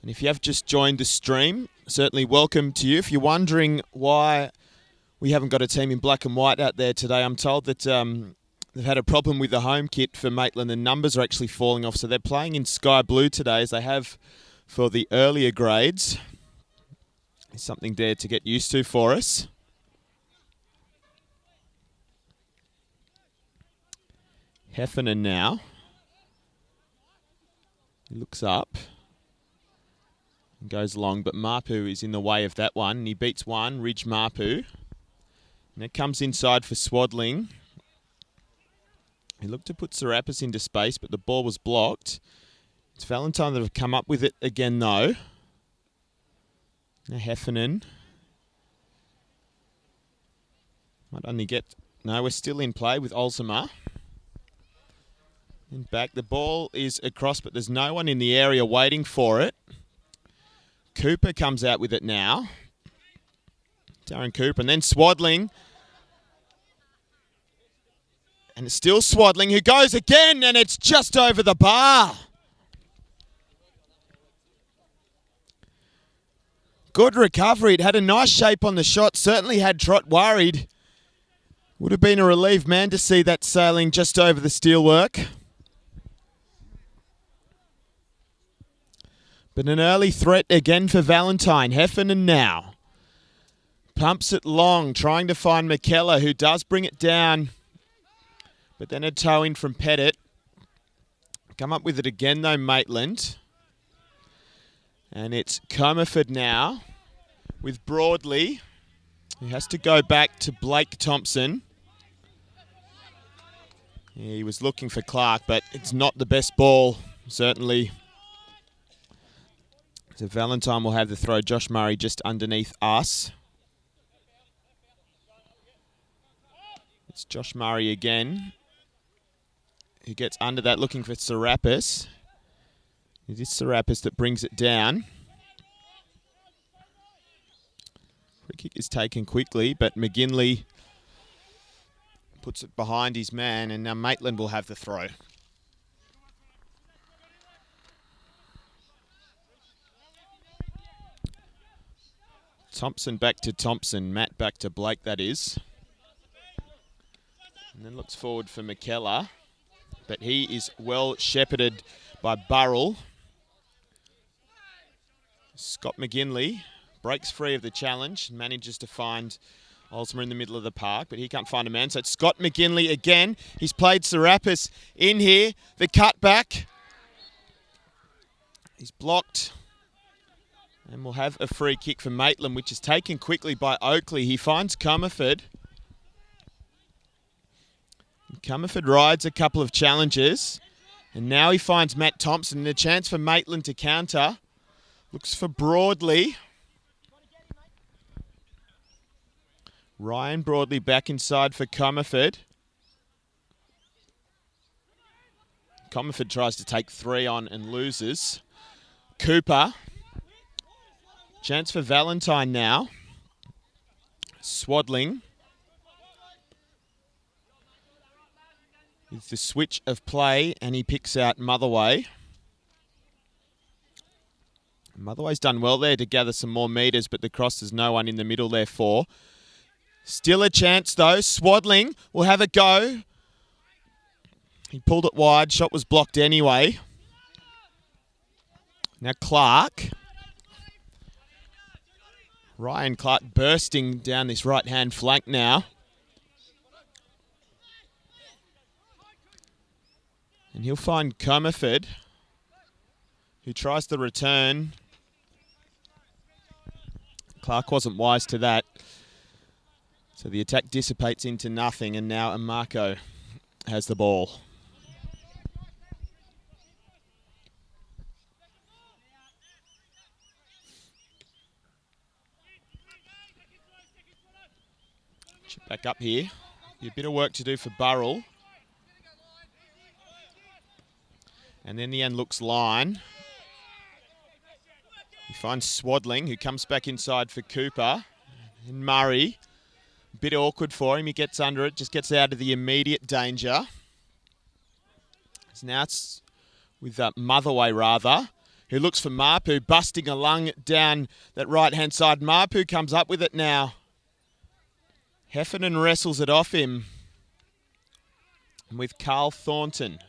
And if you have just joined the stream, certainly welcome to you. If you're wondering why we haven't got a team in black and white out there today, I'm told that they've had a problem with the home kit for Maitland. The numbers are actually falling off, so they're playing in sky blue today as they have for the earlier grades. It's something there to get used to for us. Heffernan now. He looks up. And goes long, but Mapu is in the way of that one. And he beats one, Ridge Mapu. And it comes inside for Swaddling. He looked to put Serapis into space, but the ball was blocked. It's Valentine that have come up with it again, though. Now Heffernan. Might only get... No, we're still in play with Olzema. And back. The ball is across, but there's no one in the area waiting for it. Cooper comes out with it now. Darren Cooper. And then Swaddling. And it's still Swaddling who goes again, and it's just over the bar. Good recovery. It had a nice shape on the shot. Certainly had Trott worried. Would have been a relieved man to see that sailing just over the steelwork. But an early threat again for Valentine. Heffernan now. Pumps it long, trying to find McKellar, who does bring it down. But then a toe in from Pettit. Come up with it again, though, Maitland. And it's Comerford now with Broadley. He has to go back to Blake Thompson. He was looking for Clark, but it's not the best ball, certainly. So Valentine will have the throw. Josh Murray just underneath us. It's Josh Murray again, who gets under that looking for Serapis. It is Serapis that brings it down. Free kick is taken quickly, but McGinley puts it behind his man, and now Maitland will have the throw. Thompson back to Thompson. Matt back to Blake, that is. And then looks forward for McKellar. but he is well shepherded by Burrell. Scott McGinley breaks free of the challenge, manages to find Olsma in the middle of the park, but he can't find a man. So it's Scott McGinley again. He's played Serapis in here. The cutback. He's blocked. And we'll have a free kick for Maitland, which is taken quickly by Oakley. He finds Comerford. Comerford rides a couple of challenges. And now he finds Matt Thompson and a chance for Maitland to counter. Looks for Broadley. Ryan Broadley back inside for Comerford. Comerford tries to take 3 on and loses. Cooper. Chance for Valentine now. Swaddling. With the switch of play, and he picks out Motherway. Motherway's done well there to gather some more metres, but the cross, there's no one in the middle there for. Still a chance though. Swaddling will have a go. He pulled it wide. Shot was blocked anyway. Now Clark. Ryan Clark bursting down this right-hand flank now. And he'll find Comerford, who tries the return. Clark wasn't wise to that. So the attack dissipates into nothing, and now Amarco has the ball. Chip back up here. Be a bit of work to do for Burrell. And then the end looks line. He finds Swaddling, who comes back inside for Cooper. And Murray. Bit awkward for him. He gets under it, just gets out of the immediate danger. So now it's with Motherway, rather, who looks for Marpu, busting a lung down that right-hand side. Marpu comes up with it now. Heffernan wrestles it off him. And with Carl Thornton.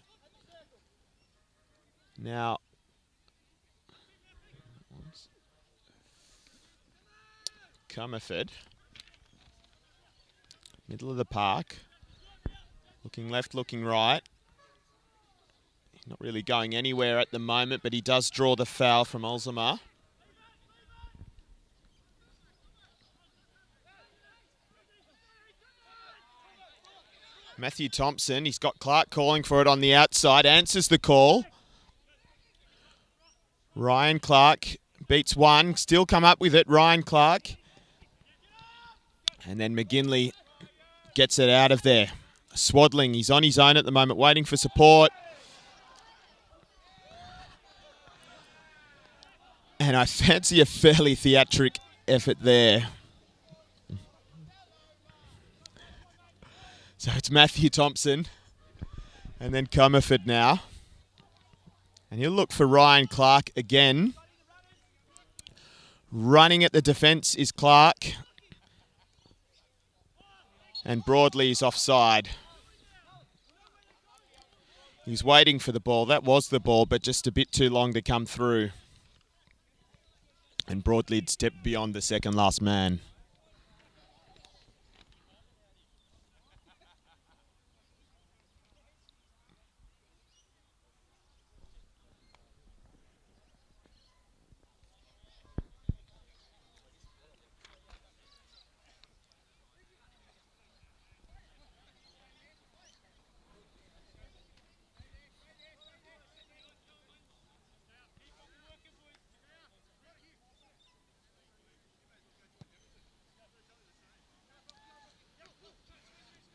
Now, Comerford. Middle of the park. Looking left, looking right. He's not really going anywhere at the moment, but he does draw the foul from Olsma. Matthew Thompson, he's got Clark calling for it on the outside, answers the call. Ryan Clark beats one, still come up with it, Ryan Clark. And then McGinley gets it out of there. Swaddling, he's on his own at the moment, waiting for support. And I fancy a fairly theatric effort there. So it's Matthew Thompson. And then Comerford now. And he'll look for Ryan Clark again. Running at the defence is Clark. And Broadley is offside. He's waiting for the ball. That was the ball, but just a bit too long to come through. And Broadley had stepped beyond the second last man.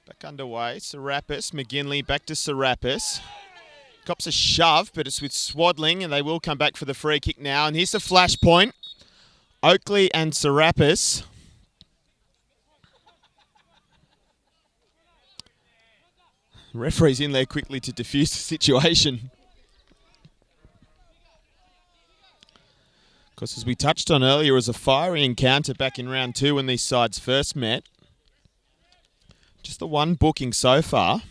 Back underway, Serapis, McGinley back to Serapis. Cops a shove, but it's with Swaddling, and they will come back for the free kick now. And here's the flash point. Oakley and Serapis. Referee's in there quickly to defuse the situation. Of course, as we touched on earlier, it was a fiery encounter back in round 2 when these sides first met. Just the one booking so far.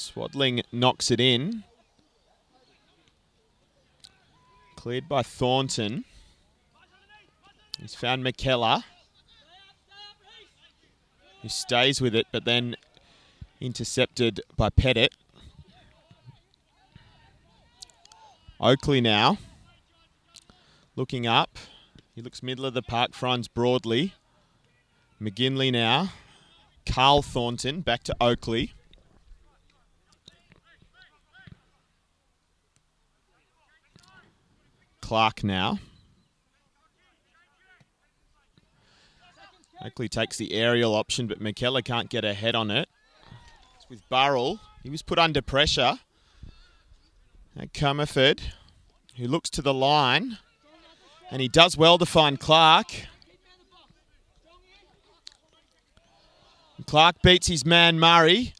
Swadling knocks it in. Cleared by Thornton. He's found McKellar, who stays with it, but then intercepted by Pettit. Oakley now, looking up. He looks middle of the park, fronts broadly. McGinley now. Carl Thornton back to Oakley. Clark now. Oakley takes the aerial option, but McKellar can't get a head on it. It's with Burrell. He was put under pressure. And Comerford, who looks to the line. And he does well to find Clark. Clark beats his man Murray.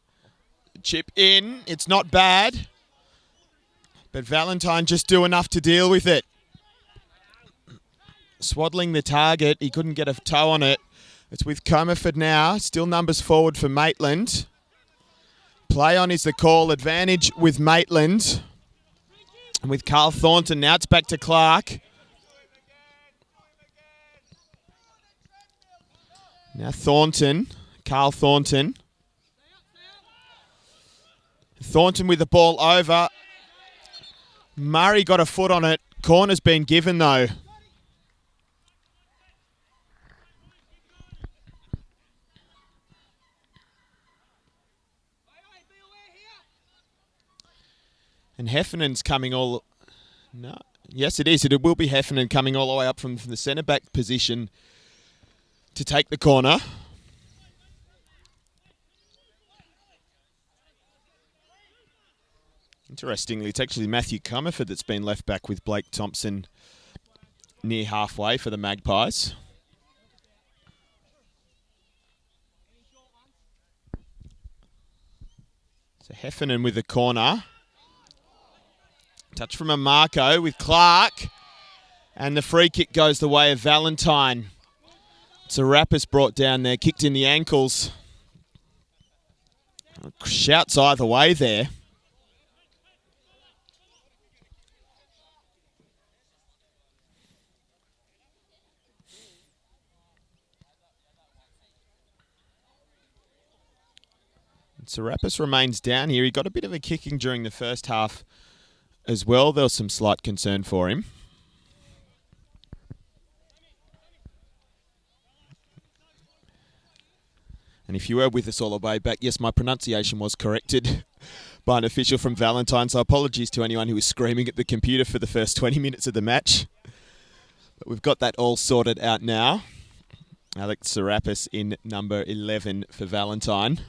Chip in. It's not bad. But Valentine just do enough to deal with it. Swaddling the target. He couldn't get a toe on it. It's with Comerford now. Still numbers forward for Maitland. Play on is the call. Advantage with Maitland. And with Carl Thornton. Now it's back to Clark. Now Thornton. Carl Thornton. Thornton with the ball over. Murray got a foot on it. Corner's been given though. And Heffernan's coming all... No. Yes, it is. It will be Heffernan coming all the way up from the centre-back position to take the corner. Interestingly, it's actually Matthew Comerford that's been left back with Blake Thompson near halfway for the Magpies. So Heffernan with the corner. Touch from a Marco with Clark. And the free kick goes the way of Valentine. Serapis brought down there, kicked in the ankles. Shouts either way there. Serapis remains down here. He got a bit of a kicking during the first half as well. There was some slight concern for him. And if you were with us all the way back, yes, my pronunciation was corrected by an official from Valentine, so apologies to anyone who was screaming at the computer for the first 20 minutes of the match. But we've got that all sorted out now. Alex Serapis in number 11 for Valentine.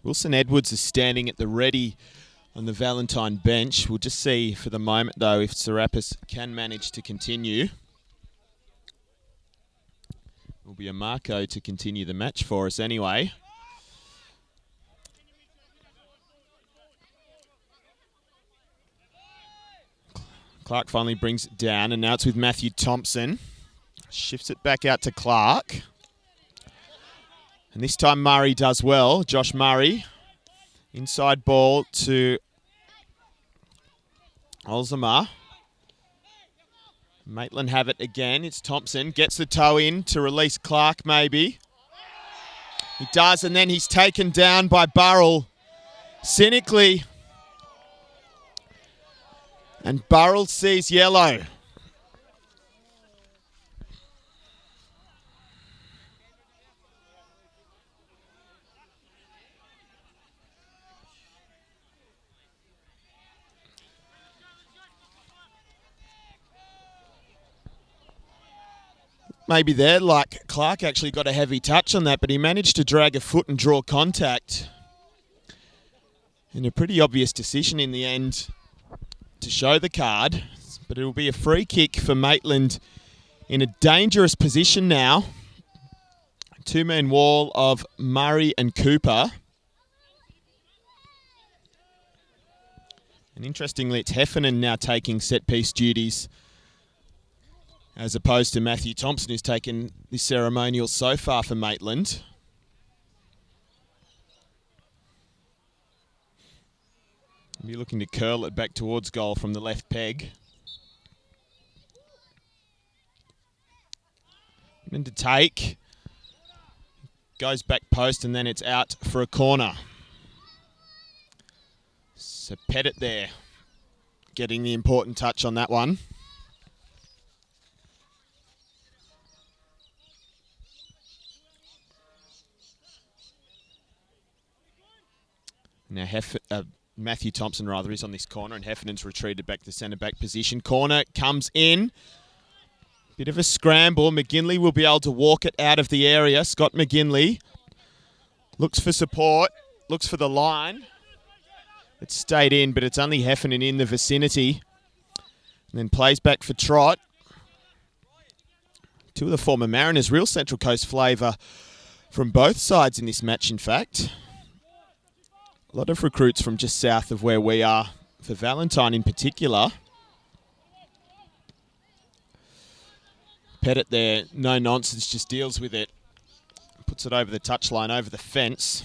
Wilson Edwards is standing at the ready on the Valentine bench. We'll just see for the moment, though, if Serapis can manage to continue. It will be a Marco to continue the match for us anyway. Clark finally brings it down, and now it's with Matthew Thompson. Shifts it back out to Clark. And this time Murray does well. Josh Murray. Inside ball to Olzema. Maitland have it again. It's Thompson. Gets the toe in to release Clark maybe. He does, and then he's taken down by Burrell. Cynically. And Burrell sees yellow. Maybe there, like Clark actually got a heavy touch on that, but he managed to drag a foot and draw contact. And a pretty obvious decision in the end to show the card. But it will be a free kick for Maitland in a dangerous position now. Two-man wall of Murray and Cooper. And interestingly, it's Heffernan now taking set-piece duties as opposed to Matthew Thompson, who's taken the ceremonial so far for Maitland. He'll be looking to curl it back towards goal from the left peg. And to take. Goes back post and then it's out for a corner. So Pettit there, getting the important touch on that one. Now Matthew Thompson is on this corner, and Heffernan's retreated back to centre-back position. Corner comes in. Bit of a scramble. McGinley will be able to walk it out of the area. Scott McGinley looks for support, looks for the line. It stayed in, but it's only Heffernan in the vicinity. And then plays back for Trott. Two of the former Mariners, real Central Coast flavour from both sides in this match, in fact. A lot of recruits from just south of where we are, for Valentine in particular. Pettit there, no nonsense, just deals with it. Puts it over the touchline, over the fence.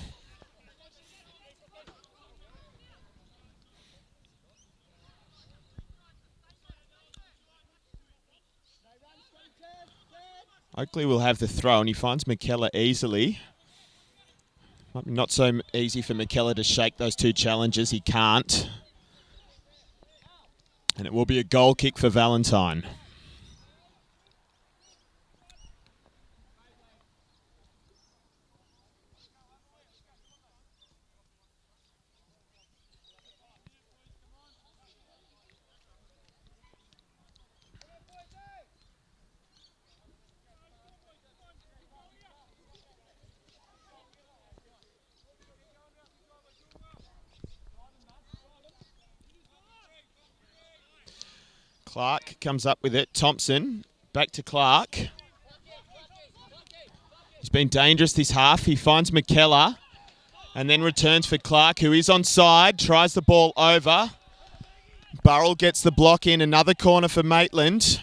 Oakley will have the throw, and he finds McKellar easily. Might be not so easy for McKellar to shake those two challenges. He can't. And it will be a goal kick for Valentine. Clark comes up with it. Thompson, back to Clark. He's been dangerous this half. He finds McKellar and then returns for Clark, who is onside, tries the ball over. Burrell gets the block in. Another corner for Maitland.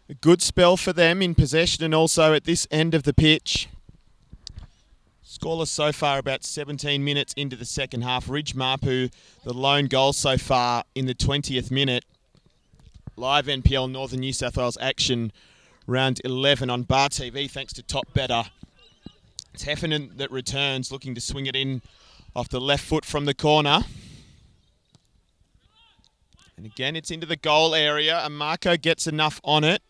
A good spell for them in possession and also at this end of the pitch. Scoreless so far, about 17 minutes into the second half. Ridge Mapu, the lone goal so far in the 20th minute. Live NPL Northern New South Wales action, round 11 on Bar TV, thanks to Top Better. It's Heffernan that returns, looking to swing it in off the left foot from the corner. And again, it's into the goal area, and Marco gets enough on it.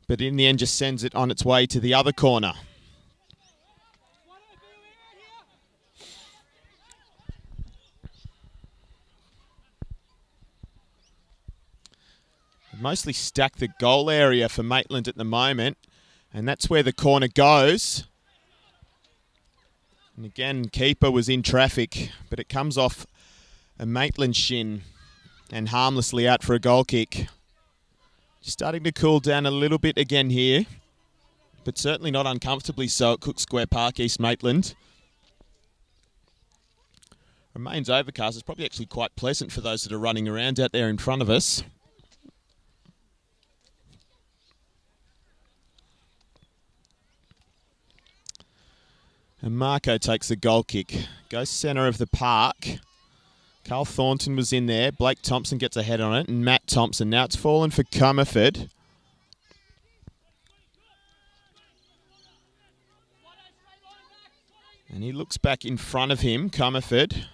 But in the end, just sends it on its way to the other corner. Mostly stack the goal area for Maitland at the moment, and that's where the corner goes. And again, keeper was in traffic, but it comes off a Maitland shin and harmlessly out for a goal kick. Starting to cool down a little bit again here, but certainly not uncomfortably so at Cook Square Park, East Maitland. Remains overcast. It's probably actually quite pleasant for those that are running around out there in front of us. And Marco takes the goal kick. Goes centre of the park. Carl Thornton was in there. Blake Thompson gets a head on it. And Matt Thompson. Now it's fallen for Comerford. And he looks back in front of him, Comerford.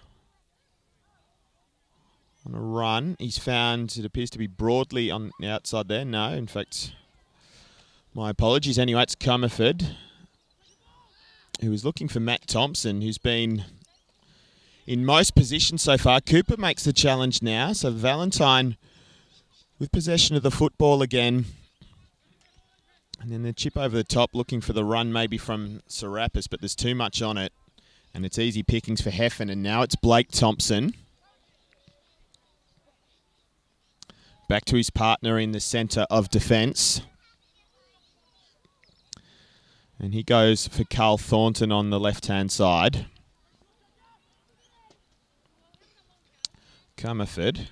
On a run. He's found, it appears to be Broadley on the outside there. No, in fact, my apologies. Anyway, it's Comerford, who was looking for Matt Thompson, who's been in most positions so far. Cooper makes the challenge now. So Valentine with possession of the football again. And then the chip over the top, looking for the run maybe from Serapis, but there's too much on it. And it's easy pickings for Heffen. And now it's Blake Thompson. Back to his partner in the centre of defence. And he goes for Carl Thornton on the left-hand side. Comerford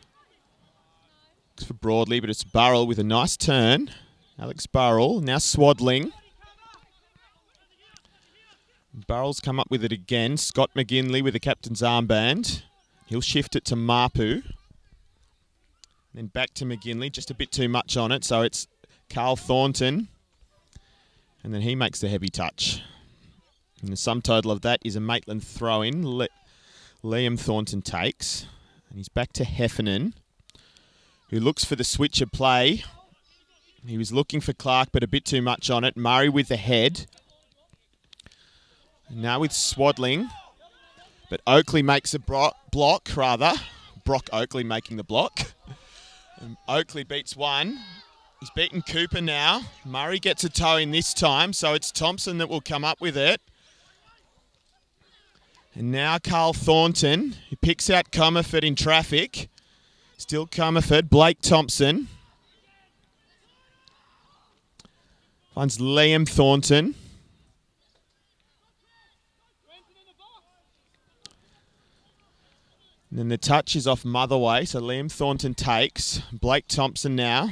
Looks for Broadley, but it's Burrell with a nice turn. Alex Burrell, now Swadling. Burrell's come up with it again. Scott McGinley with the captain's armband. He'll shift it to Mapu. Then back to McGinley, just a bit too much on it, so it's Carl Thornton. And then he makes the heavy touch. And the sum total of that is a Maitland throw-in. Liam Thornton takes. And he's back to Heffernan, who looks for the switch of play. He was looking for Clark, but a bit too much on it. Murray with the head. Now with Swadling. But Oakley makes a block, rather. Brock Oakley making the block. And Oakley beats one. He's beaten Cooper now. Murray gets a toe in this time, so it's Thompson that will come up with it. And now Carl Thornton, who picks out Comerford in traffic. Still Comerford, Blake Thompson. Finds Liam Thornton. And then the touch is off Motherway, so Liam Thornton takes. Blake Thompson now,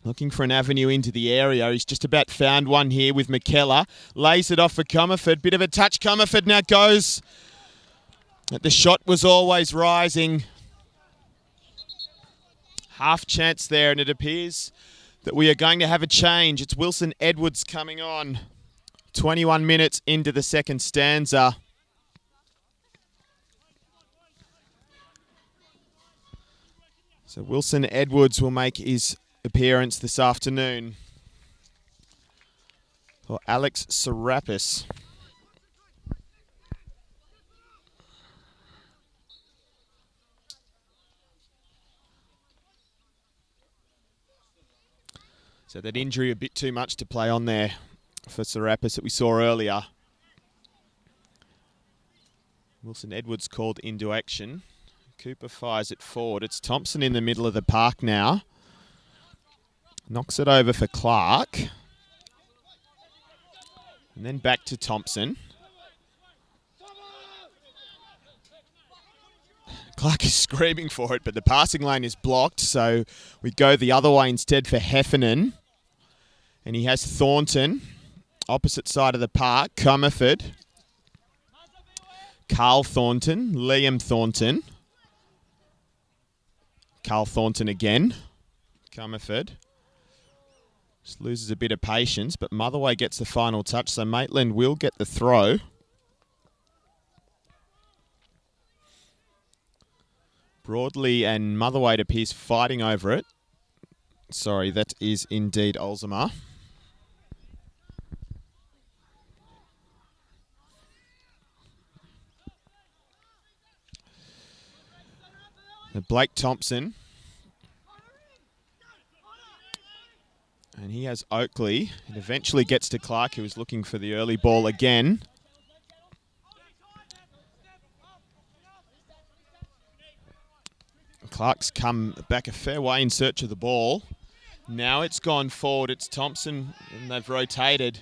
looking for an avenue into the area. He's just about found one here with McKellar. Lays it off for Comerford. Bit of a touch. Comerford now goes. The shot was always rising. Half chance there, and it appears that we are going to have a change. It's Wilson Edwards coming on. 21 minutes into the second stanza. So Wilson Edwards will make his appearance this afternoon for Alex Serapis. So that injury a bit too much to play on there for Serapis that we saw earlier. Wilson Edwards called into action. Cooper fires it forward. It's Thompson in the middle of the park now. Knocks it over for Clark. And then back to Thompson. Clark is screaming for it, but the passing lane is blocked, so we go the other way instead for Heffernan. And he has Thornton, opposite side of the park. Comerford. Carl Thornton, Liam Thornton. Carl Thornton again. Comerford. Just loses a bit of patience, but Motherway gets the final touch, so Maitland will get the throw. Broadley and Motherway appears fighting over it. Sorry, that is indeed Olzamar. Blake Thompson. And he has Oakley. It eventually gets to Clark, who was looking for the early ball again. Clark's come back a fair way in search of the ball. Now it's gone forward. It's Thompson, and they've rotated.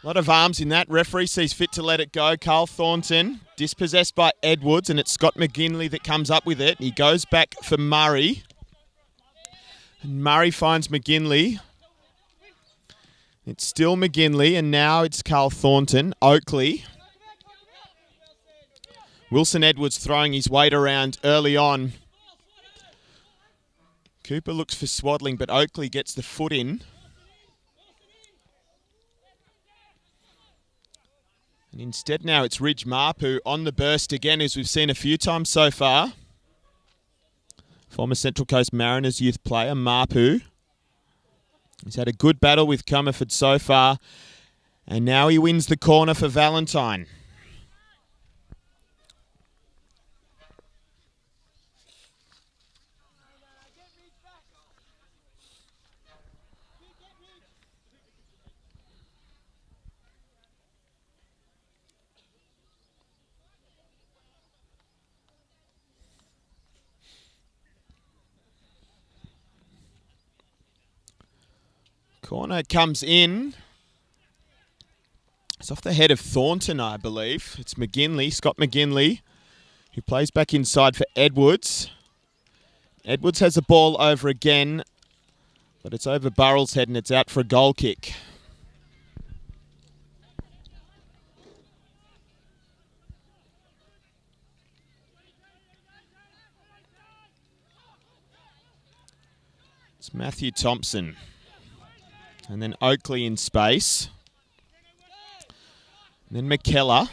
A lot of arms in that. Referee sees fit to let it go. Carl Thornton, dispossessed by Edwards, and it's Scott McGinley that comes up with it. He goes back for Murray. And Murray finds McGinley. It's still McGinley, and now it's Carl Thornton. Oakley. Wilson Edwards throwing his weight around early on. Cooper looks for Swadling, but Oakley gets the foot in. And instead now it's Ridge Mapu on the burst again, as we've seen a few times so far. Former Central Coast Mariners youth player, Mapu. He's had a good battle with Comerford so far. And now he wins the corner for Valentine. Corner comes in. It's off the head of Thornton, I believe. It's McGinley, Scott McGinley, who plays back inside for Edwards. Edwards has the ball over again, but it's over Burrell's head and it's out for a goal kick. It's Matthew Thompson. And then Oakley in space. And then McKellar.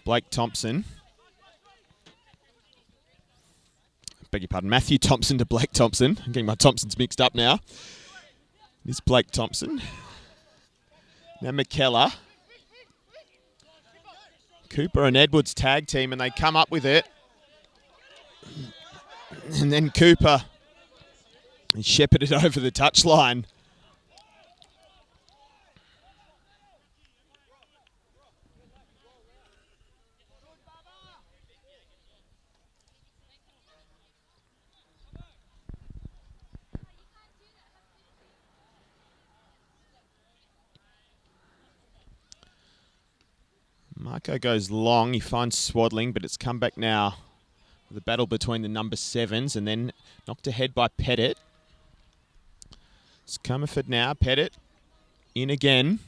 Blake Thompson. Beg your pardon, Matthew Thompson to Blake Thompson. I'm getting my Thompsons mixed up now. This is Blake Thompson. Now McKellar. Cooper and Edwards tag team and they come up with it. And then Cooper shepherded over the touchline. Marco goes long, he finds Swaddling, but it's come back now. The battle between the number 7s and then knocked ahead by Pettit. It's Comerford now, Pettit in again.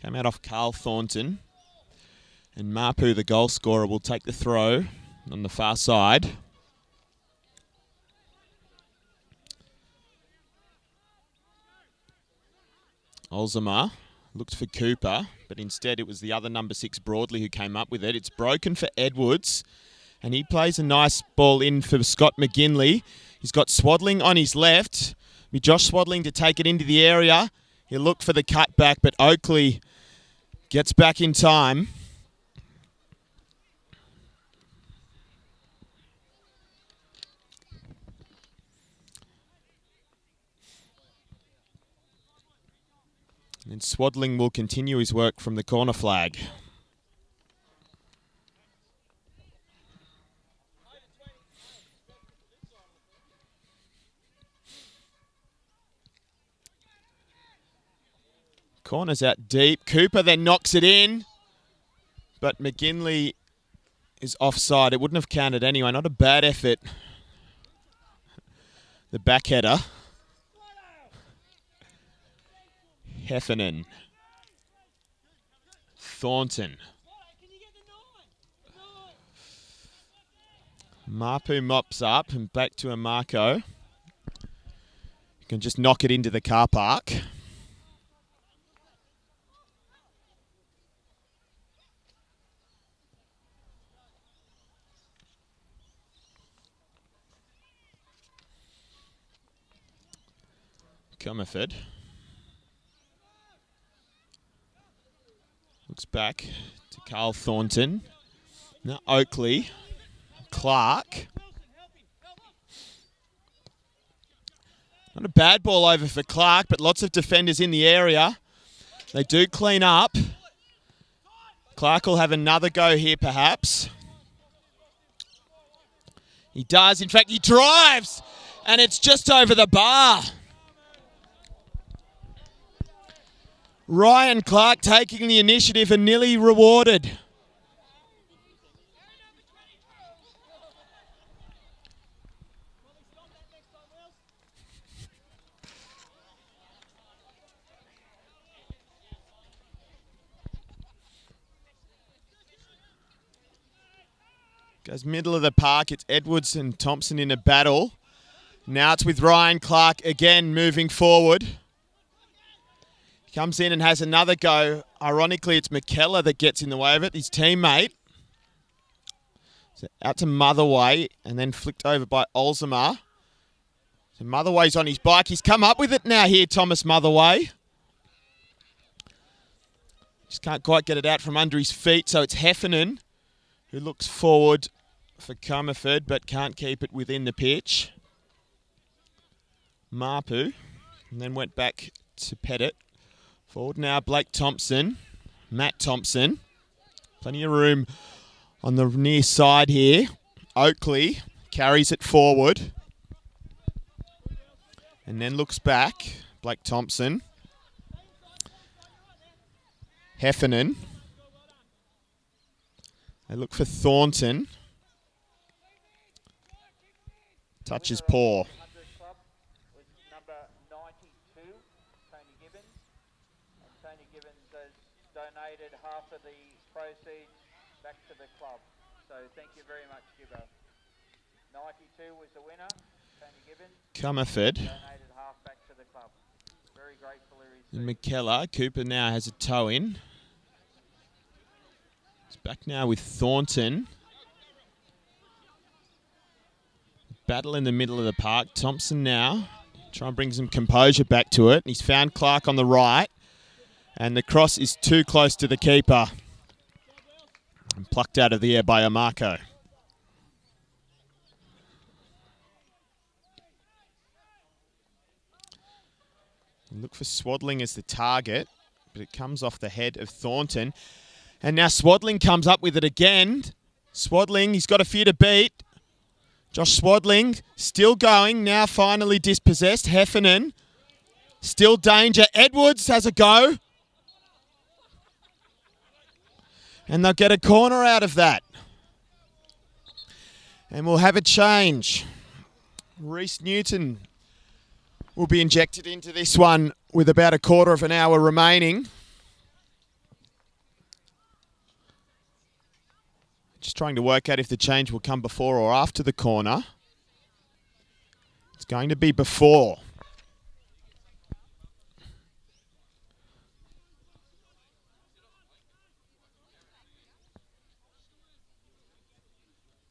Came out off Carl Thornton. And Mapu, the goal scorer, will take the throw on the far side. Olzamar looked for Cooper, but instead it was the other number 6, Broadley, who came up with it. It's broken for Edwards, and he plays a nice ball in for Scott McGinley. He's got Swaddling on his left. Be Josh Swaddling to take it into the area. He'll look for the cutback, but Oakley gets back in time. And Swaddling will continue his work from the corner flag. Corner's out deep. Cooper then knocks it in. But McGinley is offside. It wouldn't have counted anyway. Not a bad effort. The back header. Heffernan. Thornton. Mapu mops up and back to a Marco. You can just knock it into the car park. Comerford. Looks back to Carl Thornton. Now Oakley. Clark. Not a bad ball over for Clark, but lots of defenders in the area. They do clean up. Clark will have another go here perhaps. He does. In fact, he drives. And it's just over the bar. Ryan Clark taking the initiative and nearly rewarded. Goes middle of the park. It's Edwards and Thompson in a battle. Now it's with Ryan Clark again moving forward. Comes in and has another go. Ironically, it's McKellar that gets in the way of it, his teammate. So out to Motherway and then flicked over by Olzamar. So Motherway's on his bike. He's come up with it now here, Thomas Motherway. Just can't quite get it out from under his feet. So it's Heffernan who looks forward for Comerford but can't keep it within the pitch. Mapu and then went back to Pettit. Forward now, Blake Thompson, Matt Thompson. Plenty of room on the near side here. Oakley carries it forward. And then looks back. Blake Thompson. Heffernan. They look for Thornton. Touch is poor. Club was number 92, Tony Gibbons. And Tony Gibbons has donated half of the proceeds back to the club. So thank you very much, Gibbo. 92 was the winner, Tony Gibbons. Comerford. Donated half back to the club. Very gratefully received. McKellar. Cooper now has a toe in. It's back now with Thornton. Battle in the middle of the park. Thompson now try and bring some composure back to it. He's found Clark on the right. And the cross is too close to the keeper. And plucked out of the air by Amarco. Look for Swaddling as the target, but it comes off the head of Thornton. And now Swaddling comes up with it again. Swaddling, he's got a few to beat. Josh Swaddling still going, now finally dispossessed. Heffernan, still danger. Edwards has a go. And they'll get a corner out of that. And we'll have a change. Reece Newton will be injected into this one with about a quarter of an hour remaining. Just trying to work out if the change will come before or after the corner. It's going to be before.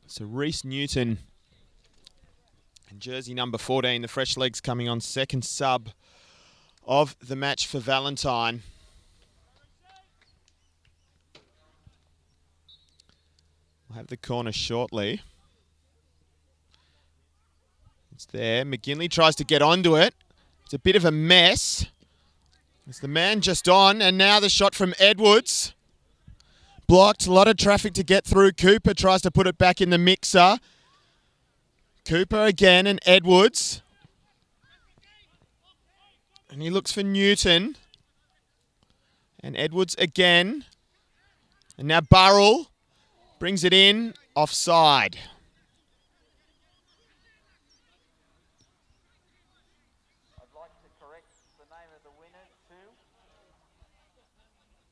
So Reece Newton and jersey number 14, the fresh legs coming on, second sub of the match for Valentine. We'll have the corner shortly. It's there. McGinley tries to get onto it. It's a bit of a mess. It's the man just on, and now the shot from Edwards. Blocked, a lot of traffic to get through. Cooper tries to put it back in the mixer. Cooper again and Edwards. And he looks for Newton. And Edwards again. And now Burrell brings it in, offside. I'd like to correct the name of the winner too.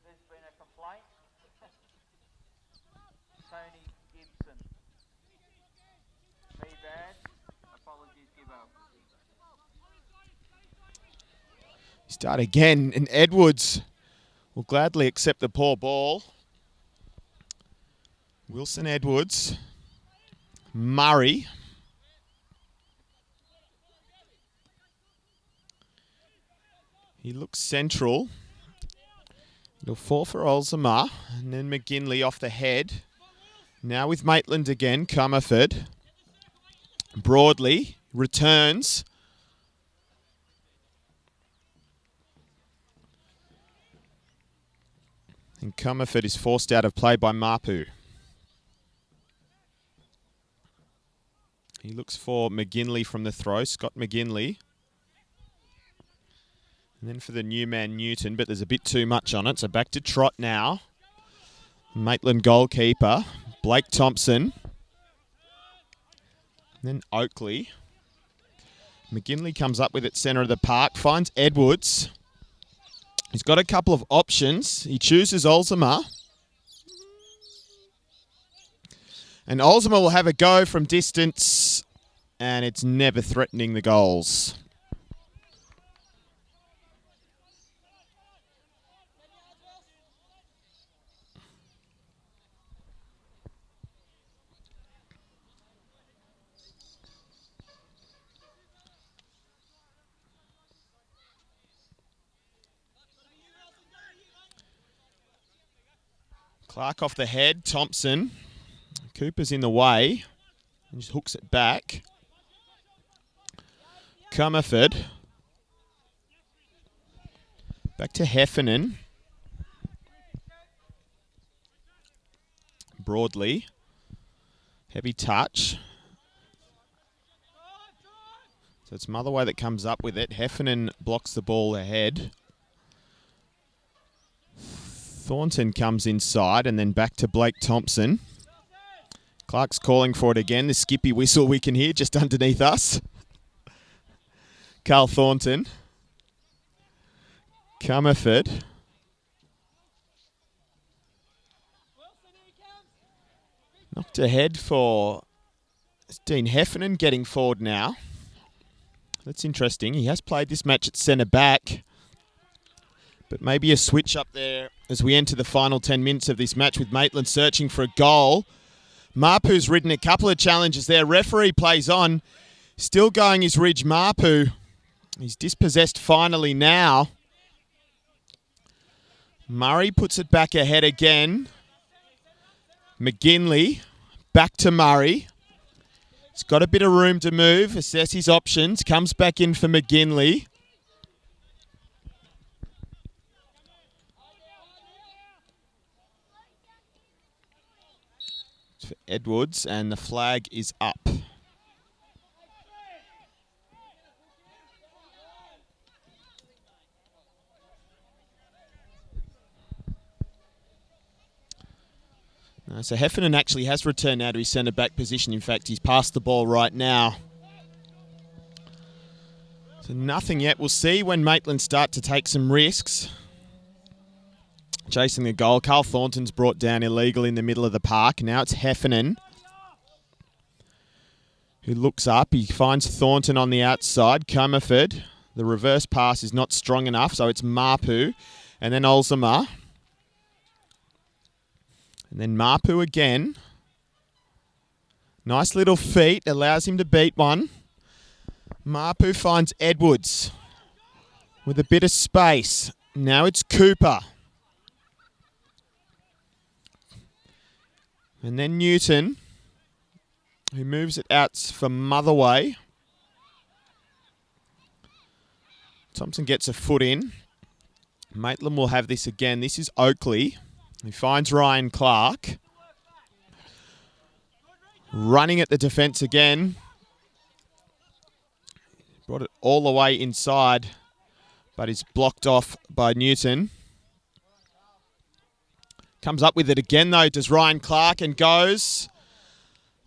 There's been a complaint. Tony Gibson. Me bad. Apologies, Gibbo. Start again, and Edwards will gladly accept the poor ball. Wilson Edwards. Murray. He looks central. It'll fall for Olzema, and then McGinley off the head. Now with Maitland again, Comerford. Broadley returns. And Comerford is forced out of play by Mapu. He looks for McGinley from the throw, Scott McGinley. And then for the new man, Newton, but there's a bit too much on it, so back to Trott now. Maitland goalkeeper, Blake Thompson. And then Oakley. McGinley comes up with it centre of the park, finds Edwards. He's got a couple of options. He chooses Olzema. And Olzema will have a go from distance, and it's never threatening the goals. Clark off the head, Thompson. Cooper's in the way. And just hooks it back. Comerford. Back to Heffernan. Broadley. Heavy touch. So it's Motherway that comes up with it. Heffernan blocks the ball ahead. Thornton comes inside and then back to Blake Thompson. Clark's calling for it again. The skippy whistle we can hear just underneath us. Carl Thornton. Comerford. Knocked ahead for Dean Heffernan getting forward now. That's interesting. He has played this match at centre back. But maybe a switch up there as we enter the final 10 minutes of this match with Maitland searching for a goal. Mapu's ridden a couple of challenges there. Referee plays on. Still going is Ridge Mapu. He's dispossessed finally now. Murray puts it back ahead again. McGinley back to Murray. He's got a bit of room to move, assess his options. Comes back in for McGinley. For Edwards, and the flag is up. So Heffernan actually has returned now to his centre-back position. In fact, he's passed the ball right now. So nothing yet. We'll see when Maitland start to take some risks. Chasing the goal. Carl Thornton's brought down illegal in the middle of the park. Now it's Heffernan who looks up. He finds Thornton on the outside. Comerford. The reverse pass is not strong enough, so it's Mapu. And then Olzema. And then Mapu again. Nice little feet. Allows him to beat one. Mapu finds Edwards with a bit of space. Now it's Cooper. And then Newton, who moves it out for Motherway. Thompson gets a foot in. Maitland will have this again. This is Oakley. He finds Ryan Clark. Running at the defence again. Brought it all the way inside, but is blocked off by Newton. Comes up with it again, though, does Ryan Clark, and goes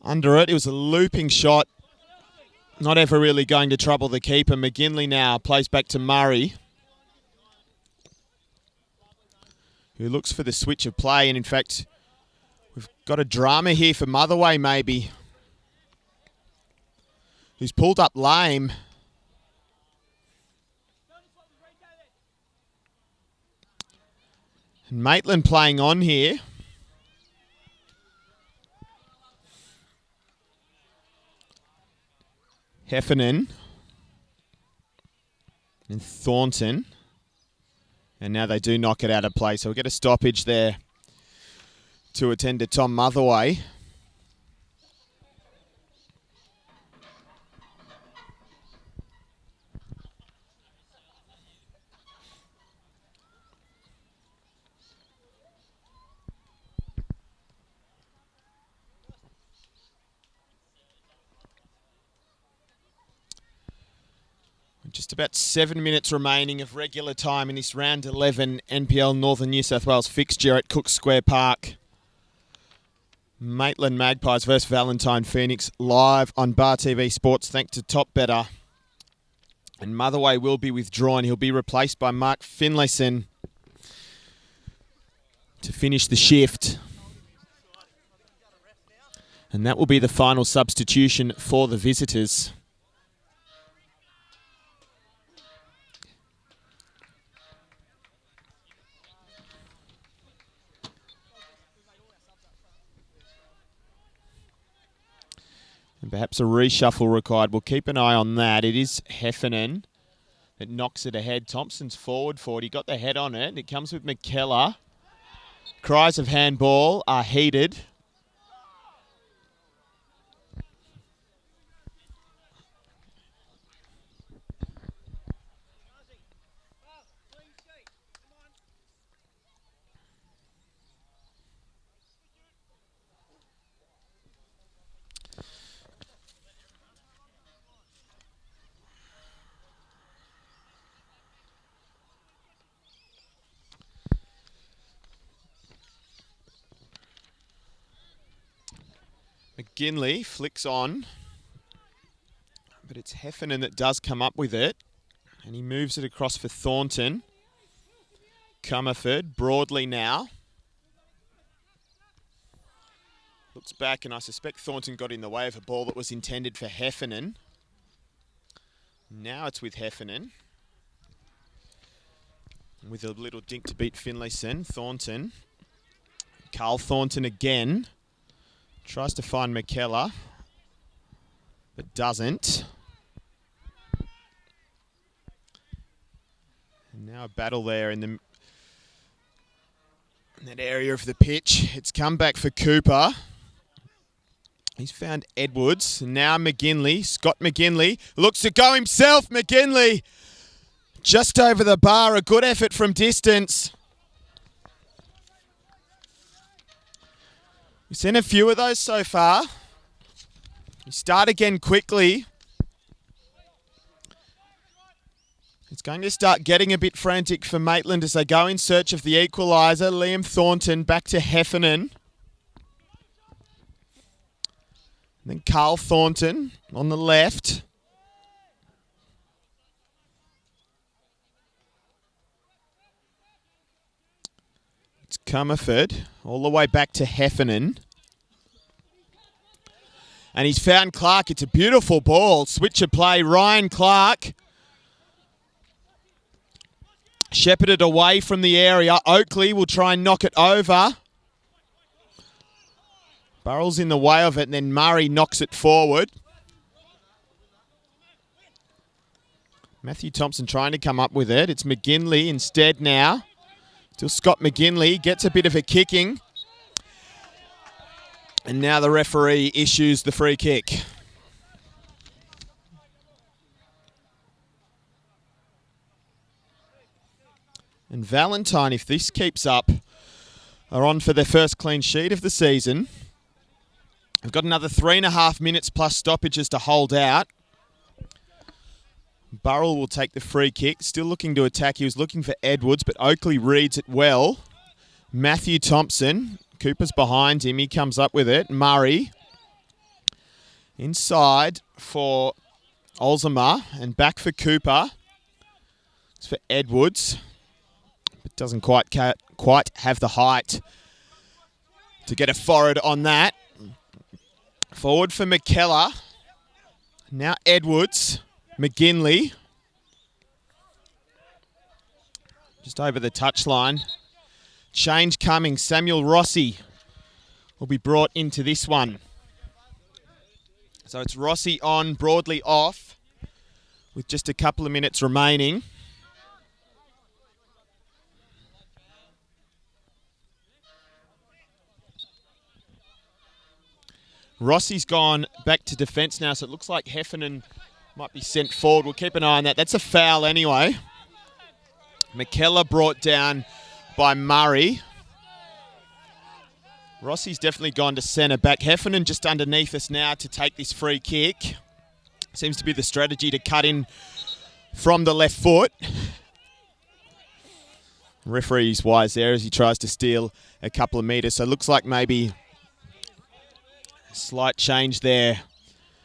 under it. It was a looping shot. Not ever really going to trouble the keeper. McGinley now plays back to Murray, who looks for the switch of play. And, in fact, we've got a drama here for Motherway, maybe, who's pulled up lame. And Maitland playing on here. Heffernan. And Thornton. And now they do knock it out of play. So we'll get a stoppage there to attend to Tom Motherway. Just about 7 minutes remaining of regular time in this round 11 NPL Northern New South Wales fixture at Cook Square Park. Maitland Magpies versus Valentine Phoenix live on Bar TV Sports thanks to Top Better. And Motherway will be withdrawn. He'll be replaced by Mark Finlayson to finish the shift. And that will be the final substitution for the visitors. And perhaps a reshuffle required. We'll keep an eye on that. It is Heffernan that knocks it ahead. Thompson's forward. He got the head on it. It comes with McKellar. Cries of handball are heeded. McGinley flicks on, but it's Heffernan that does come up with it, and he moves it across for Thornton. Comerford, Broadley now. Looks back, and I suspect Thornton got in the way of a ball that was intended for Heffernan. Now it's with Heffernan. With a little dink to beat Finlayson. Thornton. Carl Thornton again. Tries to find McKellar, but doesn't. And now a battle there in that area of the pitch. It's come back for Cooper. He's found Edwards. Now McGinley. Scott McGinley looks to go himself. McGinley just over the bar. A good effort from distance. We've seen a few of those so far. You start again quickly. It's going to start getting a bit frantic for Maitland as they go in search of the equaliser. Liam Thornton back to Heffernan. And then Carl Thornton on the left. It's Comerford all the way back to Heffernan. And he's found Clark. It's a beautiful ball. Switch of play. Ryan Clark. Shepherded away from the area. Oakley will try and knock it over. Burrell's in the way of it, and then Murray knocks it forward. Matthew Thompson trying to come up with it. It's McGinley instead now. Still Scott McGinley gets a bit of a kicking. And now the referee issues the free kick. And Valentine, if this keeps up, are on for their first clean sheet of the season. They've got another 3.5 minutes plus stoppages to hold out. Burrell will take the free kick. Still looking to attack. He was looking for Edwards, but Oakley reads it well. Matthew Thompson. Cooper's behind him. He comes up with it. Murray. Inside for Olzema. And back for Cooper. It's for Edwards. But doesn't quite have the height to get a forward on that. Forward for McKellar. Now Edwards. McGinley. Just over the touchline. Change coming. Samuel Rossi will be brought into this one. So it's Rossi on, Broadley off, with just a couple of minutes remaining. Rossi's gone back to defence now, so it looks like Heffernan might be sent forward. We'll keep an eye on that. That's a foul anyway. McKellar brought down by Murray. Rossi's definitely gone to centre back. Heffernan just underneath us now to take this free kick. Seems to be the strategy to cut in from the left foot. Referee's wise there as he tries to steal a couple of metres. So it looks like maybe a slight change there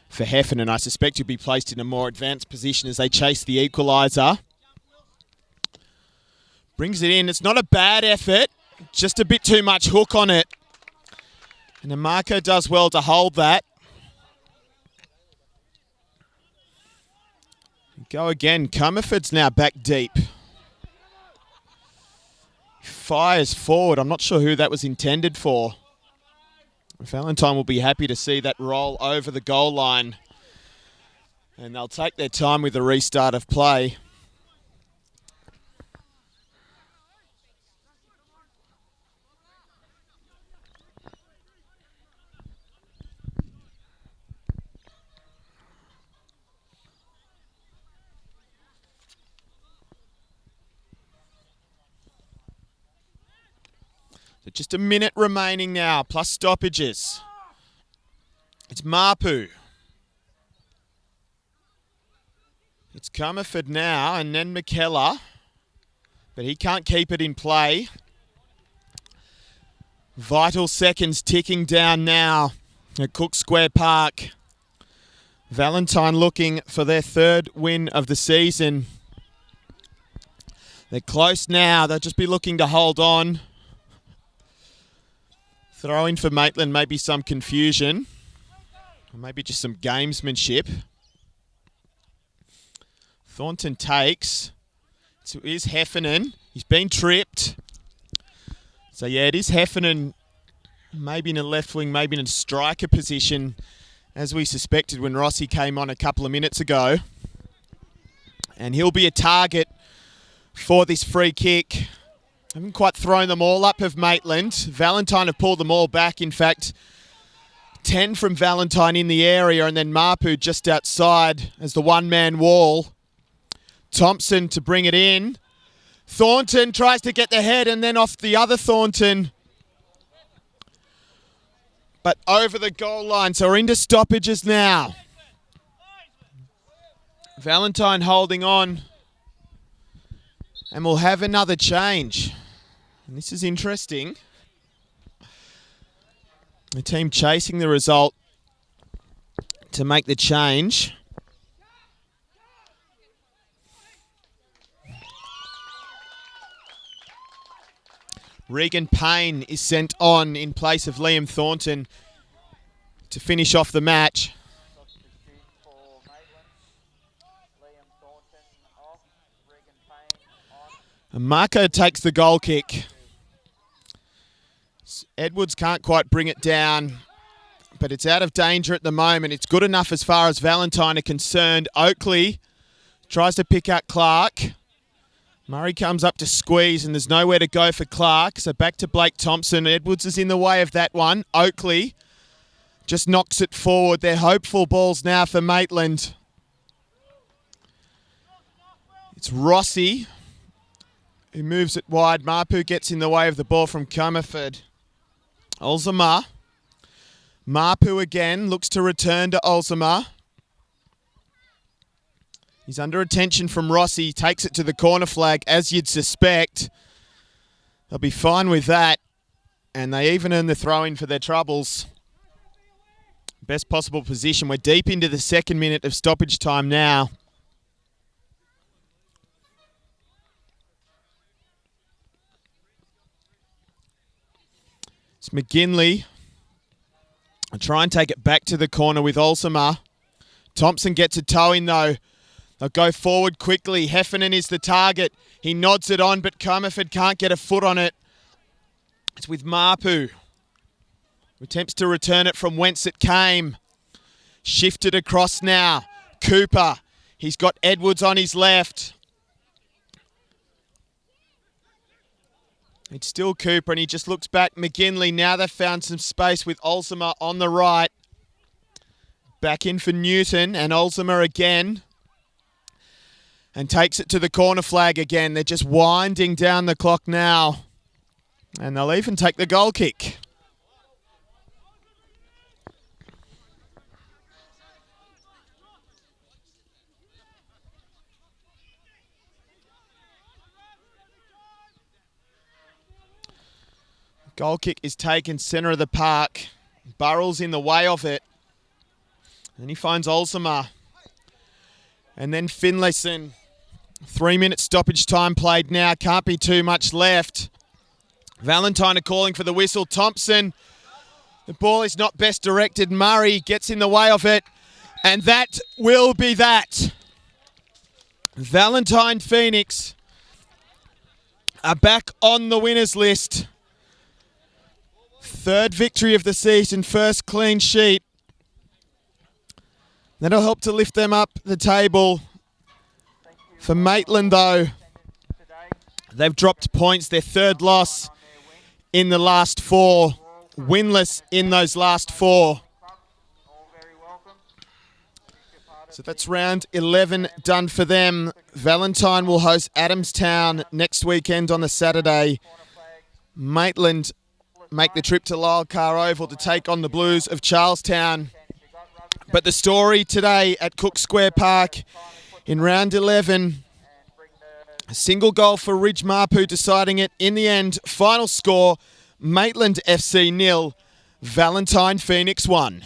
for Heffernan. I suspect he'll be placed in a more advanced position as they chase the equaliser. Brings it in. It's not a bad effort. Just a bit too much hook on it. And Amarco does well to hold that. Go again. Comerford's now back deep. Fires forward. I'm not sure who that was intended for. Valentine will be happy to see that roll over the goal line. And they'll take their time with the restart of play. So just a minute remaining now, plus stoppages. It's Mapu. It's Comerford now, and then McKellar. But he can't keep it in play. Vital seconds ticking down now at Cook Square Park. Valentine looking for their third win of the season. They're close now. They'll just be looking to hold on. Throwing for Maitland, maybe some confusion. Or maybe just some gamesmanship. Thornton takes. So it is Heffernan. He's been tripped. So yeah, it is Heffernan. Maybe in a left wing, maybe in a striker position, as we suspected when Rossi came on a couple of minutes ago. And he'll be a target for this free kick. Haven't quite thrown them all up of Maitland. Valentine have pulled them all back. In fact, 10 from Valentine in the area, and then Mapu just outside as the one-man wall. Thompson to bring it in. Thornton tries to get the head and then off the other Thornton. But over the goal line, so we're into stoppages now. Valentine holding on. And we'll have another change. And this is interesting. The team chasing the result to make the change. Regan Payne is sent on in place of Liam Thornton to finish off the match. And Marco takes the goal kick. Edwards can't quite bring it down, but it's out of danger at the moment. It's good enough as far as Valentine are concerned. Oakley tries to pick out Clark. Murray comes up to squeeze and there's nowhere to go for Clark. So back to Blake Thompson. Edwards is in the way of that one. Oakley just knocks it forward. They're hopeful balls now for Maitland. It's Rossi who moves it wide. Mapu gets in the way of the ball from Comerford. Olzama. Mapu again looks to return to Olzama. He's under attention from Rossi. Takes it to the corner flag, as you'd suspect. They'll be fine with that. And they even earn the throw-in for their troubles. Best possible position. We're deep into the second minute of stoppage time now. It's McGinley. I'll try and take it back to the corner with Olsama. Thompson gets a toe in though. They'll go forward quickly. Heffernan is the target. He nods it on, but Comerford can't get a foot on it. It's with Mapu. Attempts to return it from whence it came. Shifted across now. Cooper. He's got Edwards on his left. It's still Cooper, and he just looks back. McGinley, now they've found some space with Olsama on the right. Back in for Newton, and Olsama again. And takes it to the corner flag again. They're just winding down the clock now. And they'll even take the goal kick. Goal kick is taken centre of the park. Burrell's in the way of it. And he finds Olsama. And then Finlayson. 3 minute stoppage time played now. Can't be too much left. Valentine are calling for the whistle. Thompson. The ball is not best directed. Murray gets in the way of it. And that will be that. Valentine Phoenix are back on the winners list. Third victory of the season. First clean sheet. That'll help to lift them up the table. For Maitland, though, they've dropped points. Their third loss in the last four. Winless in those last four. So that's round 11 done for them. Valentine will host Adamstown next weekend on the Saturday. Maitland make the trip to Lyle Carr Oval to take on the Blues of Charlestown. But the story today at Cook Square Park in round 11, a single goal for Ridge Mapu deciding it in the end. Final score, Maitland FC 0, Valentine Phoenix 1.